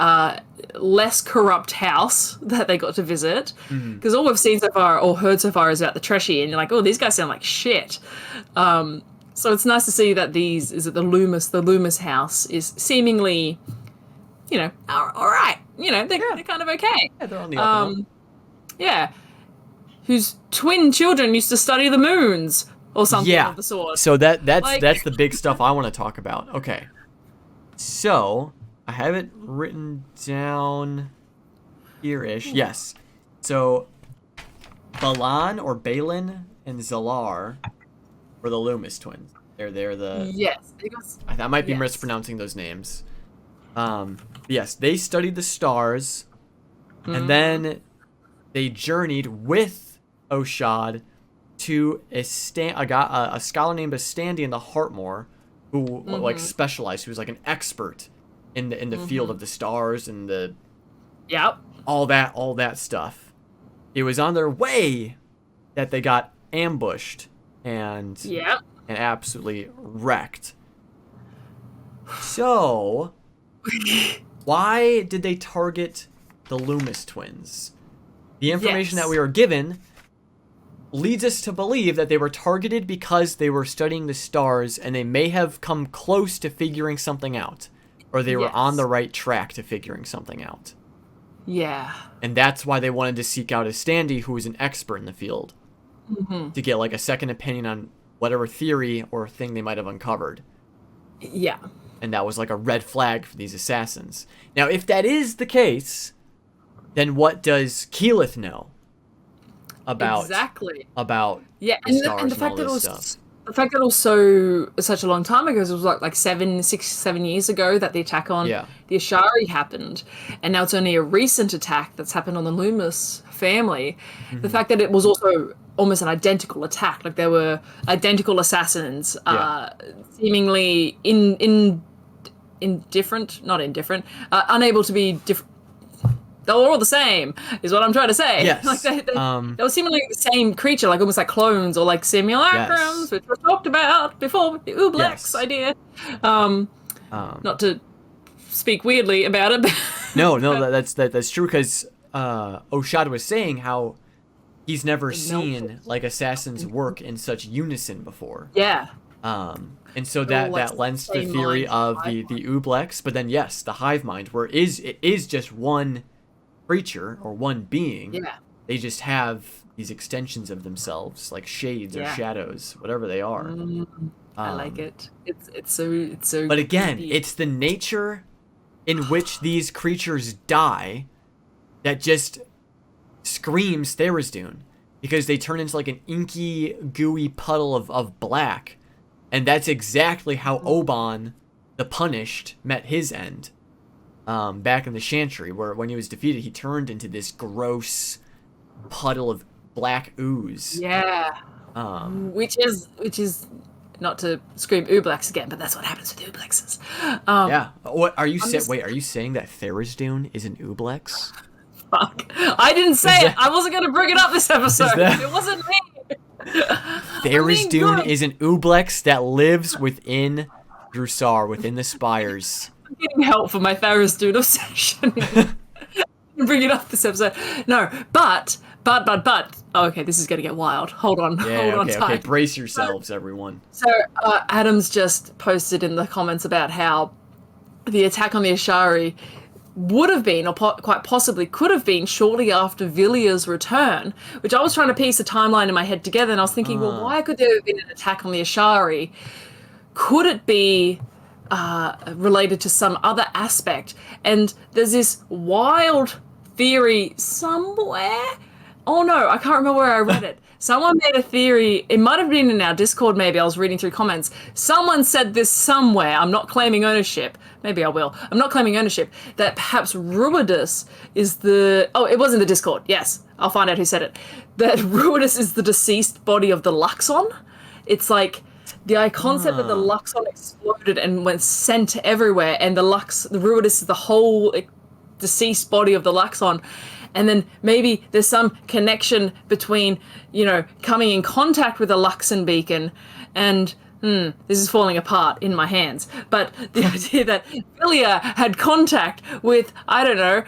less corrupt house that they got to visit, because all we've seen so far or heard so far is about the Treshy, and you're like, these guys sound like shit. So it's nice to see that the Loomis house is seemingly, all right. They're kind of okay. Yeah, they're on the up and up. Whose twin children used to study the moons or something of the sort. So that's the big stuff I want to talk about. Okay. So I have it written down here-ish. Yes. So Balin and Zalar were the Loomis twins. They're the... Yes. I might be mispronouncing those names. Yes, they studied the stars, and then they journeyed with Oshad to a scholar named Astandi in the Heartmoor, who like specialized, who was like an expert in the field of the stars and the all that stuff. It was on their way that they got ambushed and absolutely wrecked. So why did they target the Loomis twins? The information that we were given leads us to believe that they were targeted because they were studying the stars and they may have come close to figuring something out, or they were on the right track to figuring something out. Yeah. And that's why they wanted to seek out Astandi, who was an expert in the field, to get like a second opinion on whatever theory or thing they might have uncovered. Yeah. And that was like a red flag for these assassins. Now, if that is the case, then what does Keyleth know about about the stars and all this stuff? The fact that it was such a long time ago, it was like 7 years ago that the attack on the Ashari happened, and now it's only a recent attack that's happened on the Loomis family. The fact that it was also almost an identical attack, like there were identical assassins, seemingly unable to be different. They were all the same, is what I'm trying to say. Yes. Like they were seemingly the same creature, like almost like clones or like simulacrums, which were talked about before with the Ublex idea. Not to speak weirdly about it. No, that's true, because Oshad was saying how he's never seen like assassins work in such unison before. Yeah. And so that lends to the theory of the Ublex, but then the hive mind, where it is just one creature or one being. Yeah. They just have these extensions of themselves, like shades or shadows, whatever they are. I like it. It's so. But again, it's the nature in which these creatures die that just screams Tharizdun, because they turn into like an inky, gooey puddle of black, and that's exactly how Oban, the Punished, met his end. back in the Chantry, where when he was defeated, he turned into this gross puddle of black ooze. Yeah. Which is not to scream Ooblex again, but that's what happens with Ooblexes. Yeah. What are you saying? Wait, are you saying that Tharizdun is an Ooblex? Fuck. I didn't say it. I wasn't going to bring it up this episode. It wasn't me. Tharizdun is an Ooblex that lives within Drusar, within the spires. I'm getting help for my Tharizdun obsession. Bring it up this episode. No, but. Oh, okay, this is going to get wild. Hold on. Okay, brace yourselves, everyone. So, Adams just posted in the comments about how the attack on the Ashari would have been, or quite possibly could have been, shortly after Villiers' return, which I was trying to piece a timeline in my head together, and I was thinking, well, why could there have been an attack on the Ashari? Could it be related to some other aspect? And there's this wild theory somewhere. Oh no, I can't remember where I read it. Someone made a theory, it might have been in our Discord maybe, I was reading through comments. Someone said this somewhere, I'm not claiming ownership, maybe I will. I'm not claiming ownership, that perhaps Ruidus is the... Oh, it was in the Discord, yes. I'll find out who said it. That Ruidus is the deceased body of the Luxon. It's like the concept that the Luxon exploded and went sent everywhere, and the Ruidus is the whole deceased body of the Luxon. And then maybe there's some connection between, coming in contact with a Luxon beacon and, this is falling apart in my hands. But the idea that Villiers had contact with, I don't know,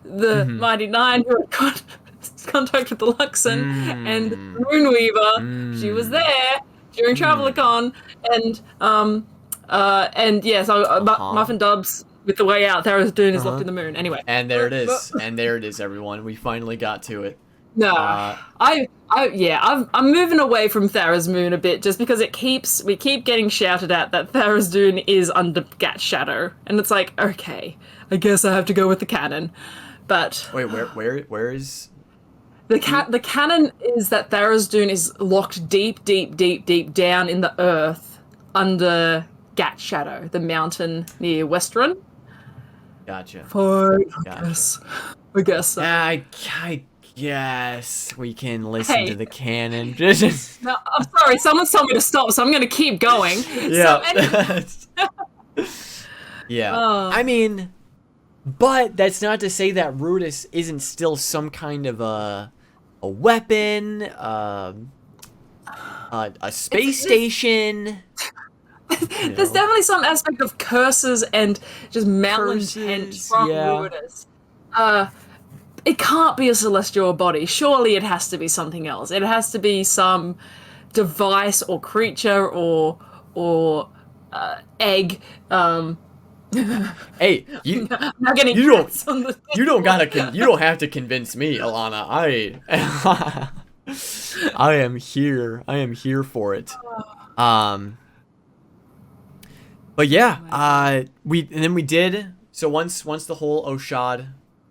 the Mighty Nine who had contact with the Luxon and Moonweaver, she was there during TravelerCon, and yeah, so Muffin Dubs... With the way out, Tharizdun is locked in the moon. Anyway. And there it is. And there it is, everyone. We finally got to it. No. I'm moving away from Tharizdun a bit just because we keep getting shouted at that Tharizdun is under Gat Shadow. And it's like, okay, I guess I have to go with the canon. But wait, where is the canon is that Tharizdun is locked deep down in the earth under Gat Shadow, the mountain near Westerun. Gotcha. Fine, I guess so. I guess we can listen to the canon. No, I'm sorry, someone's told me to stop, so I'm going to keep going. Yeah. Yeah. I mean, but that's not to say that Ruidus isn't still some kind of a weapon, a space station. There's definitely some aspect of curses and just malintent from Ruidus. It can't be a celestial body. Surely it has to be something else. It has to be some device or creature or egg. Hey, you don't have to convince me, Alana. I am here. I am here for it. But yeah, we did. So once the whole Oshad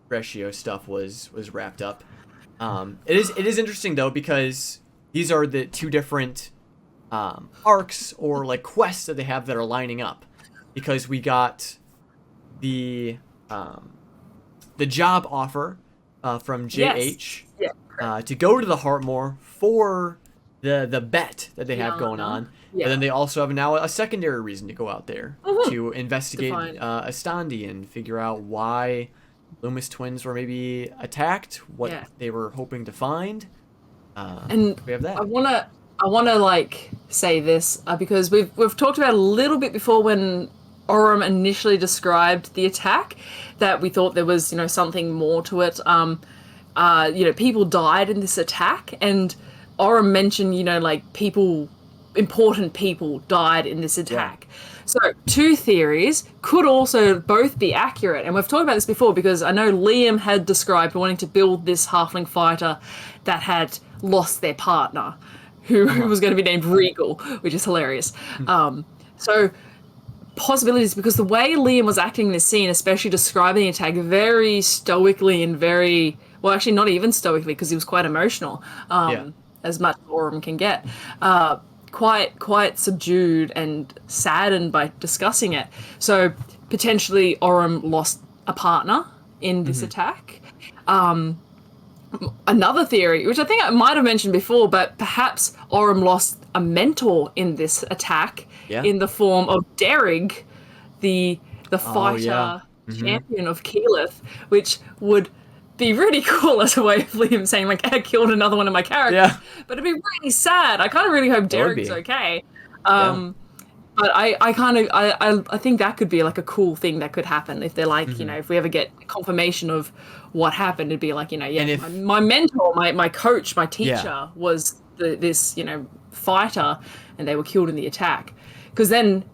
Ratio stuff was wrapped up, it is interesting though, because these are the two different arcs or like quests that they have that are lining up, because we got the job offer from JH to go to the Heartmoor for the bet that they have going on. Yeah. And then they also have now a secondary reason to go out there to investigate Astandi and figure out why Loomis twins were maybe attacked, what they were hoping to find. And we have that. I wanna like say this because we've talked about a little bit before when Orym initially described the attack, that we thought there was something more to it. People died in this attack, and Orym mentioned like important people died in this attack. So two theories could also both be accurate, and we've talked about this before because I know Liam had described wanting to build this halfling fighter that had lost their partner, who was going to be named Regal, which is hilarious. So possibilities, because the way Liam was acting in this scene, especially describing the attack very stoically and very, well, actually not even stoically because he was quite emotional, as much as Orym can get. Quite subdued and saddened by discussing it. So potentially Orym lost a partner in this attack. Another theory, which I think I might have mentioned before, but perhaps Orym lost a mentor in this attack in the form of Derrig, the fighter champion of Keyleth, which would be really cool as a way of Liam saying, like, I killed another one of my characters. Yeah. But it'd be really sad. I kind of really hope Derrig's okay. But I think that could be like a cool thing that could happen if they're like, you know, if we ever get confirmation of what happened, it'd be like, you know, my mentor, my coach, my teacher was this, you know, fighter, and they were killed in the attack. Because then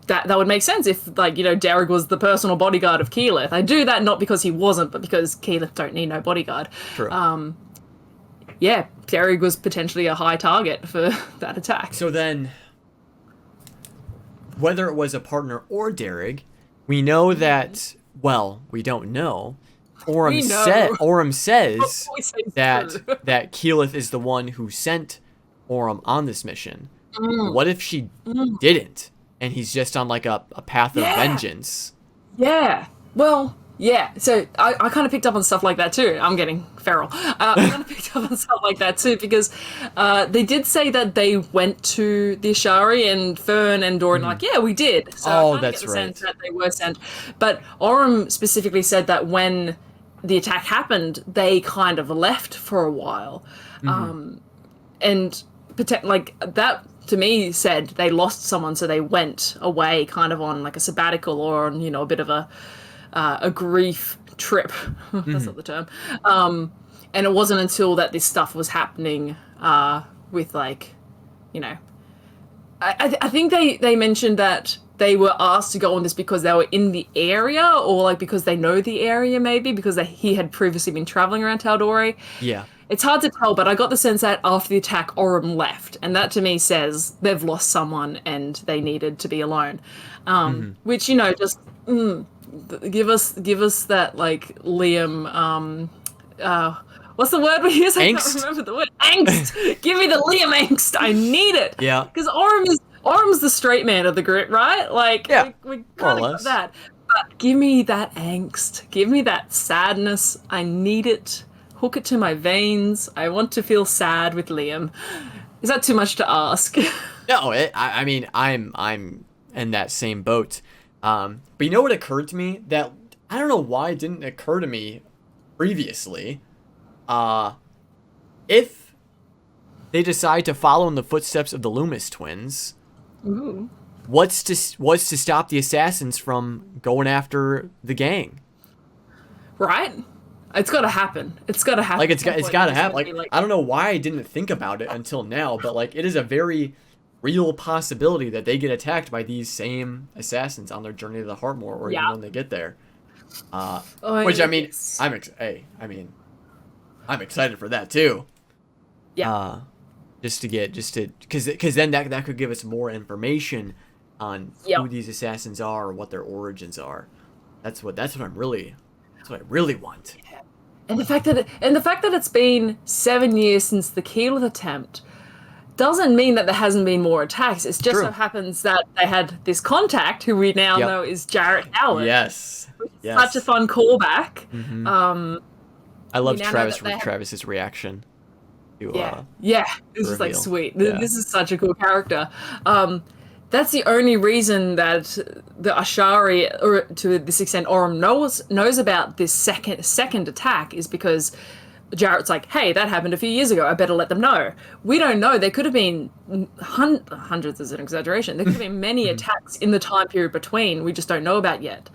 that would make sense if, like, you know, Derrig was the personal bodyguard of Keyleth. I do that not because he wasn't, but because Keyleth don't need no bodyguard. True. Yeah, Derrig was potentially a high target for that attack. So then, whether it was a partner or Derrig, we know that, well, we don't know. Orym says that Keyleth is the one who sent Orym on this mission. What if she didn't, and he's just on like a path of vengeance? Yeah. Well, yeah. So I kind of picked up on stuff like that too. I'm getting feral. I kind of picked up on stuff like that too, because they did say that they went to the Ashari, and Fern and Doran like, yeah, we did. So I that's get the right. sense that they were sent. But Orym specifically said that when the attack happened, they kind of left for a while. And like that to me said they lost someone, so they went away kind of on like a sabbatical or on, you know, a bit of a grief trip. That's not the term. And it wasn't until that this stuff was happening with, like, you know, I think they mentioned that they were asked to go on this because they were in the area, or like because they know the area, maybe because he had previously been traveling around Tal'Dorei. Yeah. It's hard to tell, but I got the sense that after the attack, Orym left, and that to me says they've lost someone and they needed to be alone. Which, you know, just give us that, like, Liam. What's the word we use? I can't remember the word. Angst. Give me the Liam angst. I need it. Yeah. Because Orym's the straight man of the group, right? Like, we kind of got that. But give me that angst. Give me that sadness. I need it. Hook it to my veins. I want to feel sad with Liam. Is that too much to ask? No, I mean, I'm in that same boat. But you know what occurred to me? That I don't know why it didn't occur to me previously. If they decide to follow in the footsteps of the Loomis twins, what's to stop the assassins from going after the gang? Right? It's got to happen. It's got to happen. Like, it's got to happen. Like, I don't know why I didn't think about it until now, but, like, it is a very real possibility that they get attacked by these same assassins on their journey to the Heartmoor, or even when they get there. Which, I mean, I'm excited for that too. Yeah. Because then that could give us more information on who these assassins are, or what their origins are. That's what I really want. Yeah. And the fact that it's been 7 years since the Keyleth attempt doesn't mean that there hasn't been more attacks. It just so happens that they had this contact, who we now know is Jarrett Howard. Yes. Such a fun callback. I loved Travis's reaction. This is like sweet. This is such a cool character. That's the only reason that the Ashari, or to this extent Orym, knows about this second attack, is because Jarrett's like, hey, that happened a few years ago, I better let them know. We don't know. There could have been hundreds is an exaggeration. There could have been many attacks in the time period between we just don't know about yet,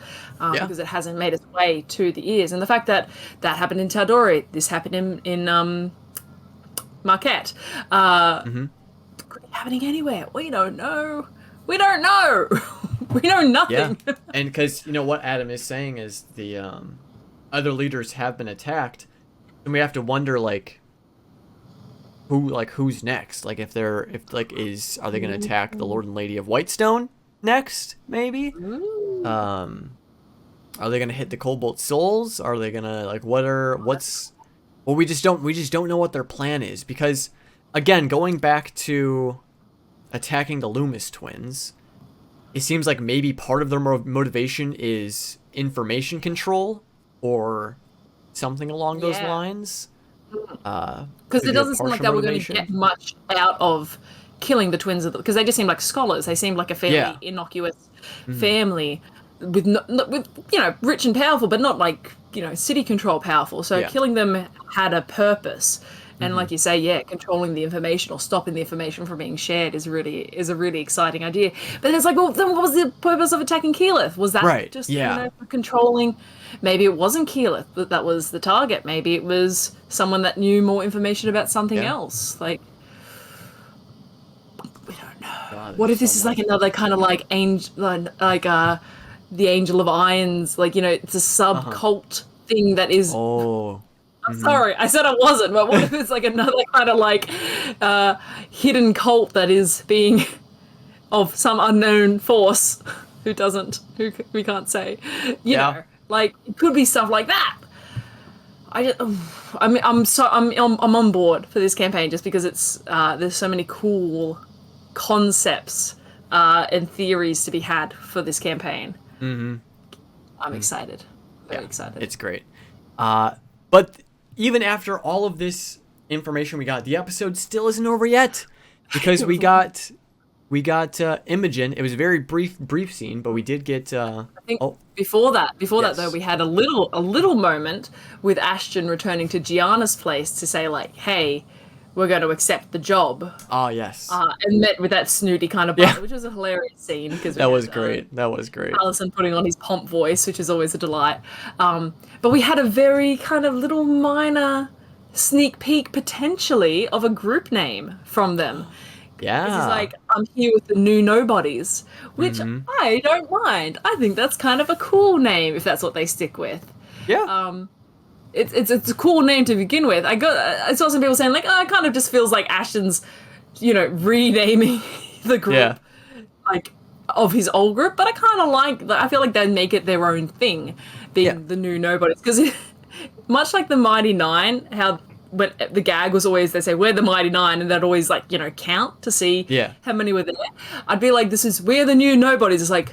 because it hasn't made its way to the ears. And the fact that happened in Tal'Dorei, this happened in Marquette, could be happening anywhere. We don't know. We don't know. We know nothing. Yeah. And because, you know, what Adam is saying is the other leaders have been attacked, and we have to wonder, like, who's next? Like, are they going to attack the Lord and Lady of Whitestone next? Maybe. Are they going to hit the Cobalt Souls? Are they going to, like, well, we just don't know what their plan is, because, again, going back to attacking the Loomis twins, it seems like maybe part of their motivation is information control or something along those lines. Because it Could be a doesn't seem like partial they were going to motivation. get much out of killing the twins, because they just seem like scholars. They seemed like a fairly Yeah. innocuous family with with rich and powerful, but not like city control powerful. So Yeah. killing them had a purpose. And like you say, yeah, controlling the information or stopping the information from being shared is a really exciting idea. But then it's like, well, then what was the purpose of attacking Keyleth? Was that Right, just yeah. for controlling? Maybe it wasn't Keyleth that was the target. Maybe it was someone that knew more information about something Yeah. else. Like, we don't know. God, What if there's this so is like much. another kind of like angel, the Angel of Irons? Like, it's a sub cult thing that is. Oh. Sorry, I said I wasn't, but what if it's like another kind of like hidden cult that is being of some unknown force who we can't say, you know, like it could be stuff like that. I'm on board for this campaign just because it's there's so many cool concepts and theories to be had for this campaign. I'm excited, very excited. It's great. But even after all of this information we got, the episode still isn't over yet because we got Imogen. It was a very brief scene, but we did get. I think before that though, we had a little moment with Ashton returning to Gianna's place to say like, "Hey, we're going to accept the job." Oh yes. And met with that snooty kind of butler, which was a hilarious scene because that was great. That was great. Allison putting on his pomp voice, which is always a delight. But we had a very kind of little minor sneak peek potentially of a group name from them. Yeah. This is like, I'm here with the new nobodies, which I don't mind. I think that's kind of a cool name if that's what they stick with. Yeah. It's a cool name to begin with. I saw some people saying like, oh, it kind of just feels like Ashton's, renaming the group, like of his old group. But I kind of I feel like they make it their own thing, being the new nobodies, because much like the Mighty Nine, how when the gag was always they say we're the Mighty Nine, and they'd always like count to see how many were there. I'd be like, we're the new nobodies. It's like,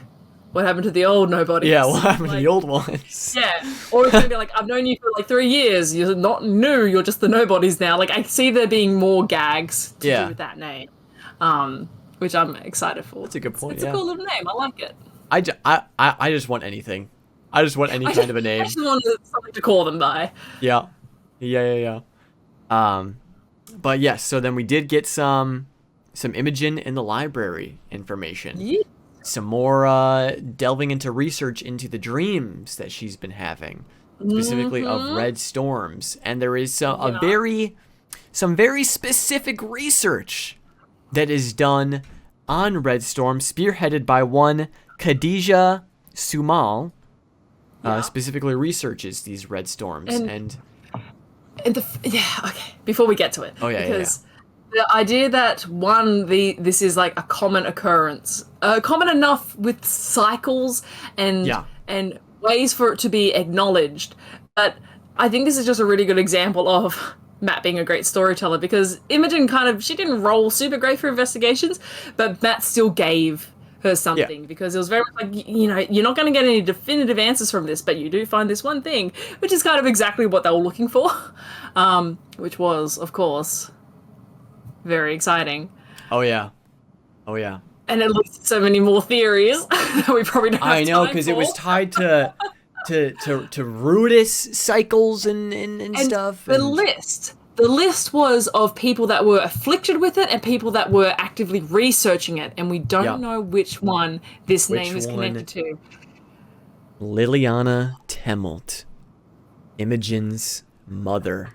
what happened to the old nobodies? Yeah, what happened to the old ones? Yeah, or it's gonna be like, I've known you for like 3 years. You're not new. You're just the nobodies now. Like I see there being more gags to do with that name, which I'm excited for. That's a good point. It's a cool little name. I like it. I just want anything. I just want any kind of a name. I just want something to call them by. Yeah. But yes, so then we did get some Imogen in the library information. Yeah. Some more delving into research into the dreams that she's been having, specifically of red storms, and there is some very specific research that is done on red storms, spearheaded by one Khadija Sumal. Specifically researches these red storms and okay. Before we get to it, because the idea that this is like a common occurrence, common enough with cycles and ways for it to be acknowledged. But I think this is just a really good example of Matt being a great storyteller, because Imogen she didn't roll super great for investigations, but Matt still gave her something because it was very much like, you're not going to get any definitive answers from this, but you do find this one thing, which is kind of exactly what they were looking for, which was, of course, very exciting. Oh yeah. And it leads to so many more theories that we probably don't have I know, because it was tied to Rudis cycles and stuff. The list was of people that were afflicted with it and people that were actively researching it, and we don't know which one this name is connected to. Liliana Temmelt, Imogen's mother.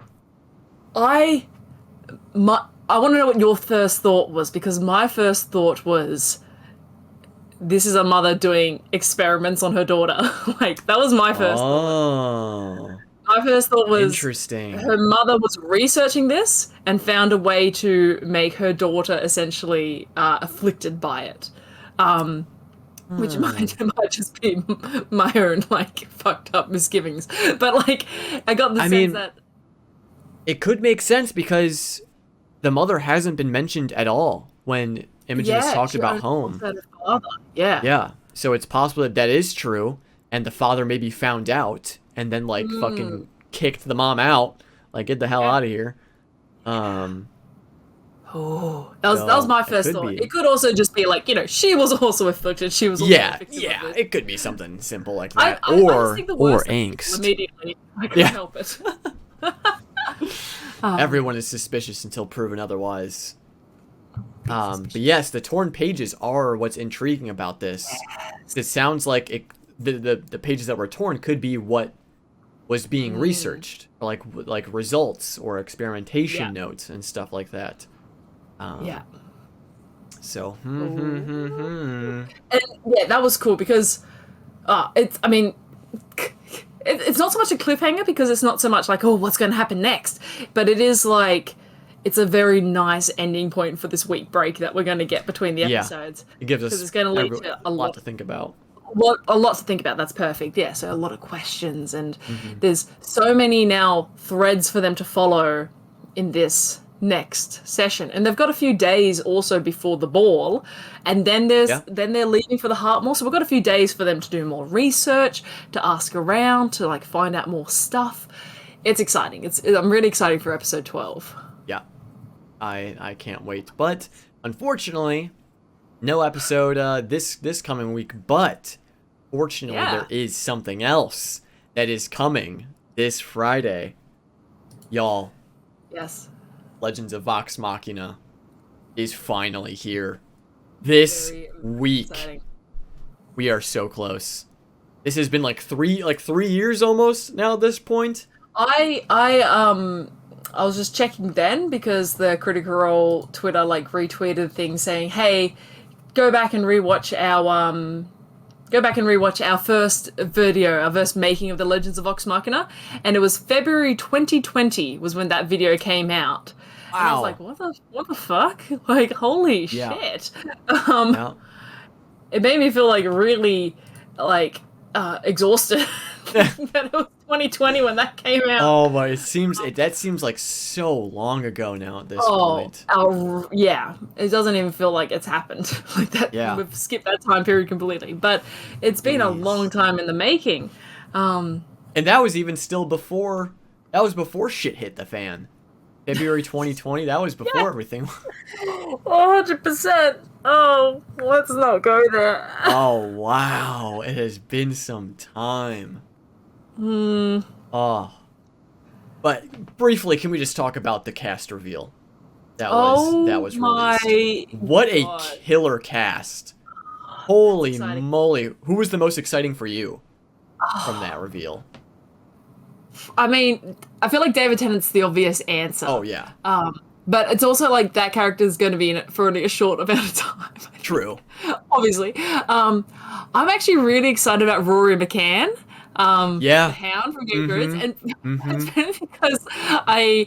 I want to know what your first thought was, because my first thought was, this is a mother doing experiments on her daughter. Like, that was my first thought. My first thought was, interesting. Her mother was researching this and found a way to make her daughter essentially afflicted by it. Which might just be my own, like, fucked up misgivings. But, like, I got the sense that... It could make sense because the mother hasn't been mentioned at all when Imogen has talked she about only home. wants her father. Yeah. Yeah. So it's possible that that is true, and the father maybe found out and then like fucking kicked the mom out, like get the hell out of here. Oh, that was my first could thought. be. It could also just be like, she was also afflicted. She was also Yeah, a victim yeah, of it. it could be something simple like that, I just or think the worst angst. immediately. I couldn't help it. Everyone is suspicious until proven otherwise. But yes, the torn pages are what's intriguing about this. It sounds like the pages that were torn could be what was being researched, or like results or experimentation notes and stuff like that. Yeah. So, And yeah, that was cool because it's not so much a cliffhanger because it's not so much like, oh, what's going to happen next, but it is like it's a very nice ending point for this week break that we're going to get between the episodes. It gives us it's going to lead to a lot to think about. A lot to think about. That's perfect. Yeah, so a lot of questions, and there's so many now threads for them to follow in this next session, and they've got a few days also before the ball, and then then they're leaving for the Heartmore, so we've got a few days for them to do more research, to ask around, to like find out more stuff. It's exciting. I'm really excited for episode 12. Yeah, I can't wait, but unfortunately no episode this coming week, but fortunately there is something else that is coming this Friday, y'all. Yes. Legends of Vox Machina is finally here. This week. Exciting. We are so close. This has been like 3 years almost now at this point. I was just checking then because the Critical Role Twitter like retweeted things saying, "Hey, go back and rewatch our first video, our first making of the Legends of Vox Machina," and it was February 2020 was when that video came out. Wow. And I was like, what the fuck? Like, holy shit. It made me feel like really like exhausted that it was 2020 when that came out. Oh my, that seems like so long ago now at this point. Yeah, it doesn't even feel like it's happened like that. Yeah. We've skipped that time period completely, but it's been a long time in the making. And that was even still before shit hit the fan. February 2020, that was before everything. 100%. Oh, let's not go there. Oh, wow. It has been some time. Oh. But briefly, can we just talk about the cast reveal? That was released. What a killer cast. Holy moly. Who was the most exciting for you from that reveal? I mean, I feel like David Tennant's the obvious answer. Oh, yeah. But it's also like that character's going to be in it for only a short amount of time. True. Obviously. I'm actually really excited about Rory McCann. The Hound from Game of Thrones. And it's because I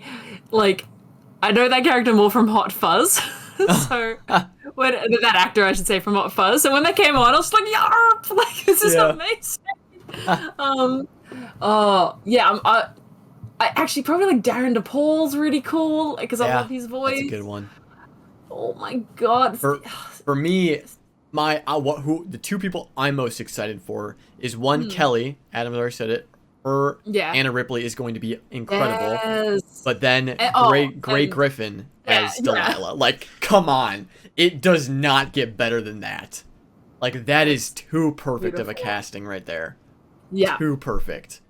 know that character more from Hot Fuzz. So, that actor, I should say, from Hot Fuzz. So when that came on, I was like, yarp! Like, this is amazing. I actually probably like Darren DePaul's really cool because I love his voice. That's a good one. Oh my god! For me, the two people I'm most excited for is one Kelly. Adam already said it. Anna Ripley is going to be incredible. Yes. But then Grey Griffin as Delilah. Like, come on, it does not get better than that. Like, that is too perfect of a casting right there. Yeah. Too perfect.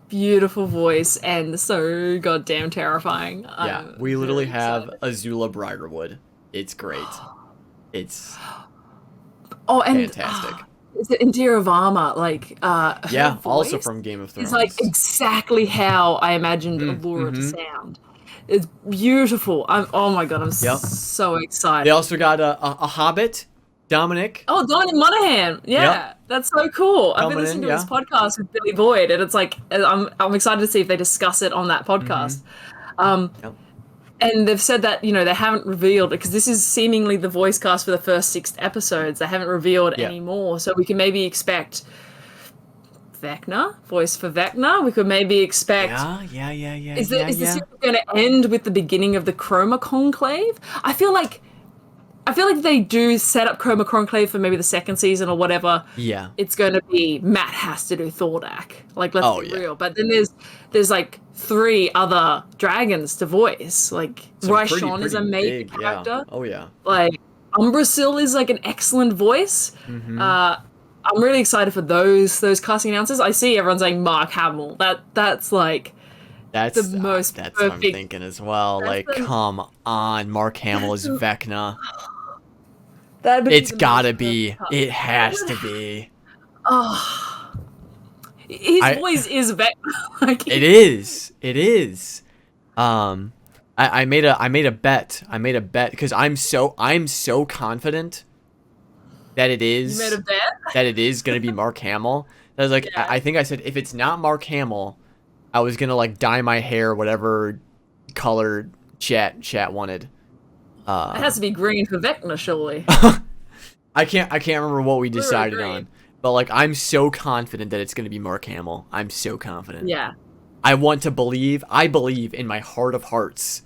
Beautiful voice and so goddamn terrifying. Yeah, we literally have Azula Briarwood. It's great. It's fantastic. Is it Indira Varma? Like, yeah, also from Game of Thrones. It's like exactly how I imagined Allura to sound. It's beautiful. Oh my god, I'm so excited. They also got a Hobbit. Dominic. Oh, Dominic Monaghan. Yeah, that's so cool. I've been listening to this podcast with Billy Boyd, and it's like I'm excited to see if they discuss it on that podcast. And they've said that they haven't revealed it because this is seemingly the voice cast for the first 6 episodes. They haven't revealed any more, so we can maybe expect Vecna, voice for Vecna. We could maybe expect. Yeah. Is this going to end with the beginning of the Chroma Conclave? I feel like I feel like they do set up Chroma Conclave for maybe the second season or whatever. Yeah. It's going to be Matt has to do Thordak. Like, let's be real. But then there's like 3 other dragons to voice. Like, Raishon is a major character. Yeah. Oh yeah. Like, Umbrasyl is like an excellent voice. Mm-hmm. I'm really excited for those casting announcers. I see everyone saying Mark Hamill. That's like the most That's perfect. what I'm thinking as well. Like, come on, Mark Hamill is Vecna. It's gotta be. It has to be. Oh, his voice is Vecna. Like, it is. It is. I made a bet. I made a bet because I'm so confident that it is. You made a bet? That it is gonna be Mark Hamill. I was like, I think I said if it's not Mark Hamill, I was gonna like dye my hair whatever color chat wanted. It has to be green for Vecna, surely. I can't remember what we decided on, but like I'm so confident that it's gonna be Mark Hamill. I'm so confident. Yeah. I believe in my heart of hearts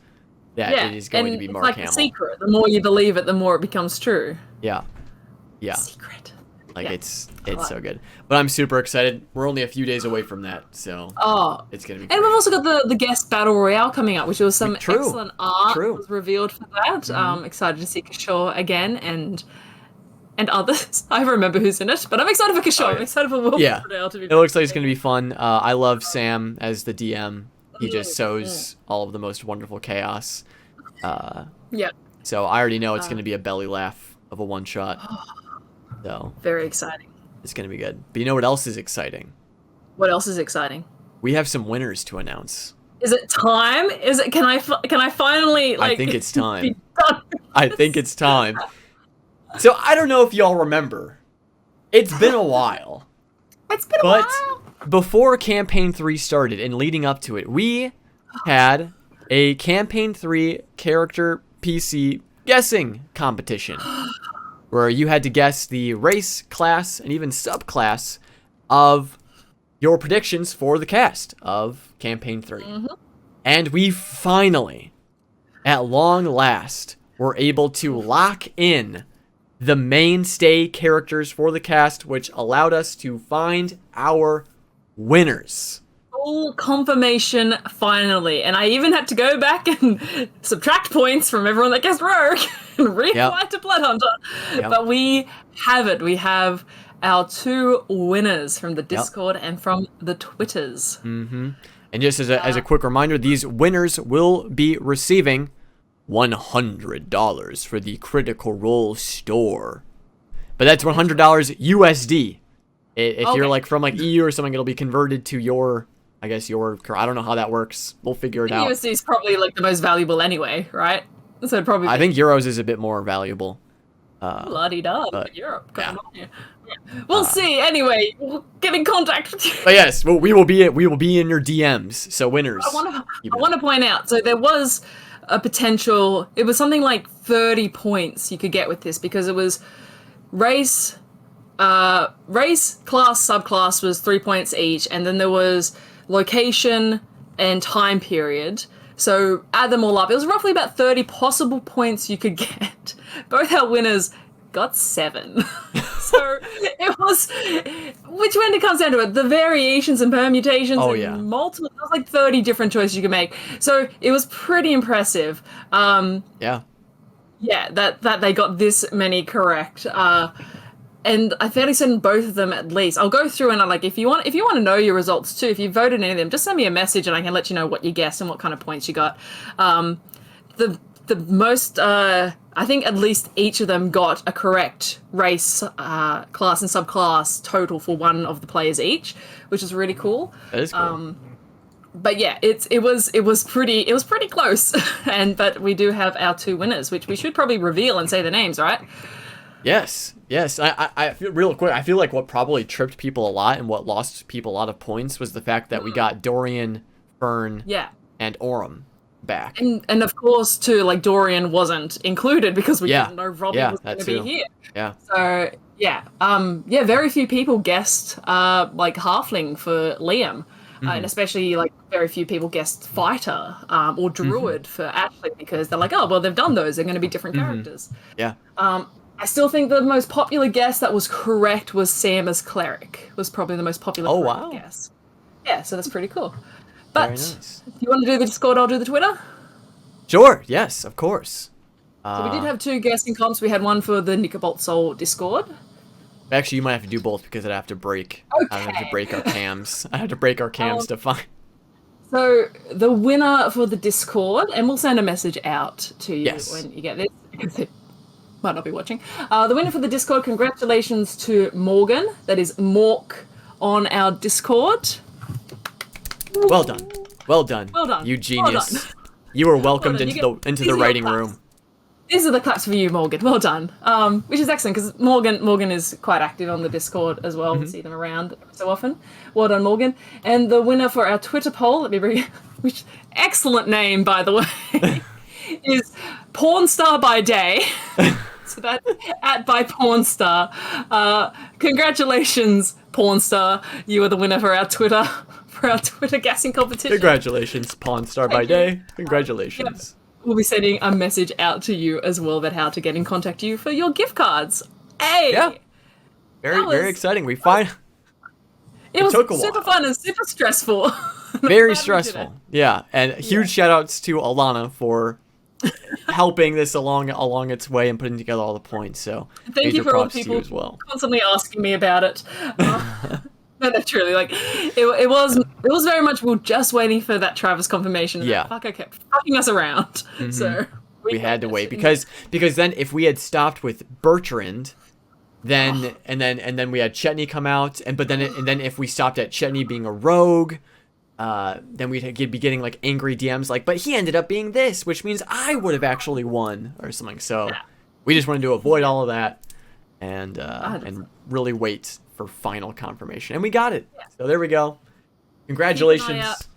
that it is going to be Mark Hamill. It's like a secret. The more you believe it, the more it becomes true. Yeah. Secret. Like it's so good. But I'm super excited. We're only a few days away from that, so it's gonna be great. And we've also got the guest battle royale coming up, which was some excellent art was revealed for that. Mm-hmm. Excited to see Kishore again and others. I remember who's in it, but I'm excited for Kishore. I'm excited for Will Friedle to be. It looks like it's gonna be fun. I love Sam as the DM. He just sows all of the most wonderful chaos. So I already know it's gonna be a belly laugh of a one shot. So very exciting. It's gonna be good. But you know what else is exciting? What else is exciting? We have some winners to announce. Is it time? Is it? Can I finally? Like, I think it's time. I think it's time. So I don't know if y'all remember. It's been a while. But before Campaign 3 started and leading up to it, we had a Campaign 3 character PC guessing competition where you had to guess the race, class, and even subclass of your predictions for the cast of Campaign 3. Mm-hmm. And we finally, at long last, were able to lock in the mainstay characters for the cast, which allowed us to find our winners. Full confirmation, finally. And I even had to go back and subtract points from everyone that guessed Rogue and reapply to Bloodhunter. But we have it. We have our 2 winners from the Discord and from the Twitters. Mm-hmm. And just as a quick reminder, these winners will be receiving $100 for the Critical Role store. But that's $100 USD. If you're like from like EU or something, it'll be converted to your, I don't know how that works. We'll figure it out. USD is probably like the most valuable anyway, right? So probably. I think euros is a bit more valuable. La-di-da, Europe. Yeah. We'll see. Anyway, we'll get in contact with you. But yes, we will be in your DMs. So winners. I want to point out. So there was a potential. It was something like 30 points you could get with this because it was race, class, subclass was 3 points each, and then there was location and time period. So add them all up. It was roughly about 30 possible points you could get. Both our winners got 7. So it was, which when it comes down to it, the variations and permutations and multiple, there was like 30 different choices you could make. So it was pretty impressive. Yeah, that they got this many correct. And I fairly certain both of them at least. I'll go through and I'm like, if you want to know your results too, if you voted any of them, just send me a message and I can let you know what you guessed and what kind of points you got. The most, I think at least each of them got a correct race, class and subclass total for one of the players each, which is really cool. That is cool. But yeah, it was pretty close. But we do have our 2 winners, which we should probably reveal and say the names, right? Yes. I feel real quick. I feel like what probably tripped people a lot and what lost people a lot of points was the fact that we got Dorian, Fern, and Orem back. And of course, too, like Dorian wasn't included because we didn't know Robin was going to be here. Yeah. So very few people guessed like Halfling for Liam. and especially like very few people guessed fighter or druid for Ashley because they're like, oh well, they've done those. They're going to be different characters. Yeah. I still think the most popular guess that was correct was Sam as cleric. Was probably the most popular guess. Yeah, so that's pretty cool. But nice. If you want to do the Discord, I'll do the Twitter. Sure. Yes, of course. So we did have 2 guessing comps. We had one for the Cobalt Soul Discord. Actually, you might have to do both because I'd have to break. Okay. I have to break our cams. I have to break our cams to find. So the winner for the Discord, and we'll send a message out to you Yes. when you get this, because it might not be watching. The winner for the Discord, congratulations to Morgan. That is Mork on our Discord. Well done. Well done. Well done. You genius. Well done. You were welcomed Well done. into the writing room. These are the claps for you, Morgan. Well done. Which is excellent because Morgan is quite active on the Discord as well. We see them around so often. Well done, Morgan. And the winner for our Twitter poll, let me bring which excellent name by the way, is Pornstar by Day. So that's @by Pornstar. Congratulations, Pornstar. You are the winner for our Twitter guessing competition. Congratulations, Pawn Star by Day. Congratulations. Yep. We'll be sending a message out to you as well about how to get in contact you for your gift cards. Hey! Yeah. Very exciting. It was took a super while. fun and super stressful. Very stressful. Yeah, and huge shout outs to Alana for helping this along its way and putting together all the points. So Thank you for all the props to you people as well. constantly asking me about it. No, truly, like it was very much we were just waiting for that Travis confirmation. And Yeah. that fucker kept fucking us around. So We had to wait because then if we had stopped with Bertrand, then and then we had Chetney come out, and then if we stopped at Chetney being a rogue, then we'd be getting like angry DMs like, but he ended up being this, which means I would have actually won or something. So we just wanted to avoid all of that and really wait for final confirmation, and we got it. So there we go. Congratulations.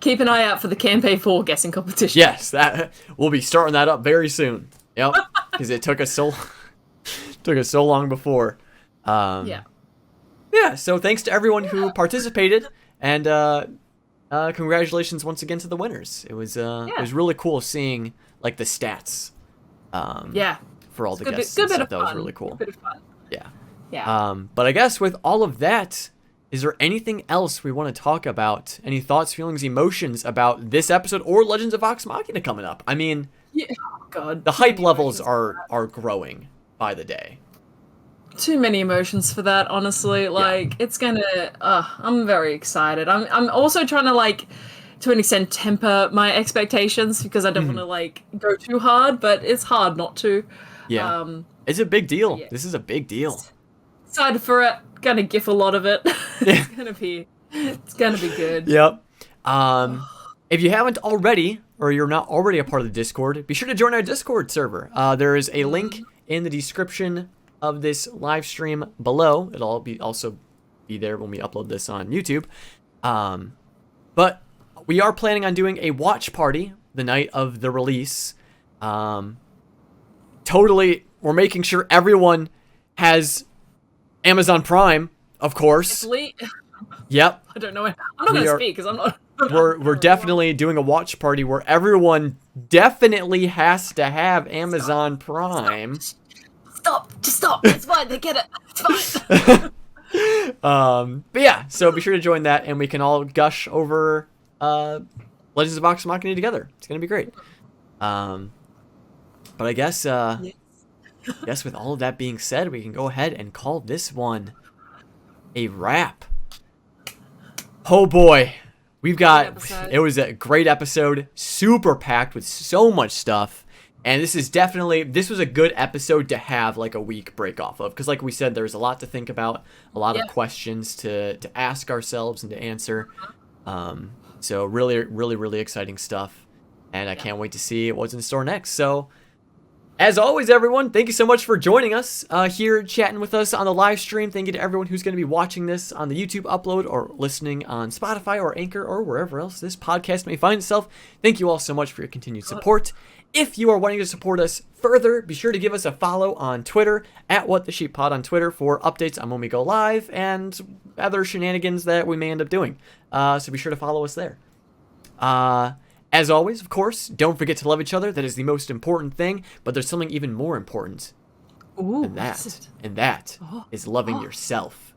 Keep an eye out for the Campaign 4 guessing competition. Yes, that we'll be starting that up very soon. Yep, because it took us so long before. Yeah. So thanks to everyone who participated, and congratulations once again to the winners. It was really cool seeing like the stats. For all the guests, good bit of that fun. was really cool. Good bit of fun. Yeah. But I guess with all of that, is there anything else we want to talk about? Any thoughts, feelings, emotions about this episode or Legends of Vox Machina coming up? I mean, the hype levels are growing by the day. Too many emotions for that, honestly. Like, it's gonna... I'm very excited. I'm also trying to, like, to an extent, temper my expectations because I don't want to, like, go too hard, but it's hard not to. Yeah. It's a big deal. This is a big deal. Excited for it. Gonna gif a lot of it. It's gonna be good. Yep. If you haven't already, or you're not already a part of the Discord, be sure to join our Discord server. There is a link in the description of this live stream below. It'll also be there when we upload this on YouTube. But we are planning on doing a watch party the night of the release. Totally, we're making sure everyone has Amazon Prime, of course. Yep. I don't know. I'm not going to speak because I'm not. We're definitely doing a watch party where everyone definitely has to have Amazon Prime. Stop! Just stop! It's fine. They get it. It's fine. But yeah, so be sure to join that, and we can all gush over Legends of Vox Machina together. It's gonna be great. But I guess with all of that being said, we can go ahead and call this one a wrap. Oh boy, it was a great episode, super packed with so much stuff, and this was a good episode to have like a week break off of, because like we said, there's a lot to think about, a lot of questions to ask ourselves and to answer. So really exciting stuff, and I can't wait to see what's in store next. So as always, everyone, thank you so much for joining us here, chatting with us on the live stream. Thank you to everyone who's going to be watching this on the YouTube upload or listening on Spotify or Anchor or wherever else this podcast may find itself. Thank you all so much for your continued support. If you are wanting to support us further, be sure to give us a follow on Twitter, at WhatTheSheepPod on Twitter, for updates on when we go live and other shenanigans that we may end up doing. So be sure to follow us there. As always, of course, don't forget to love each other. That is the most important thing, but there's something even more important than that, and that is loving yourself.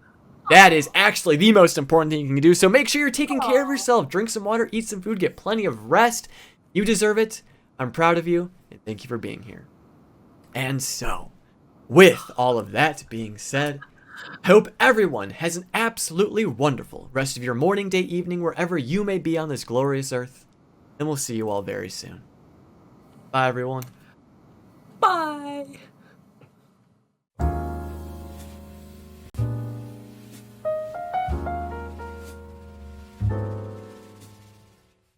That is actually the most important thing you can do, so make sure you're taking care of yourself. Drink some water, eat some food, get plenty of rest. You deserve it. I'm proud of you, and thank you for being here. And so, with all of that being said, I hope everyone has an absolutely wonderful rest of your morning, day, evening, wherever you may be on this glorious earth. And we'll see you all very soon. Bye, everyone. Bye.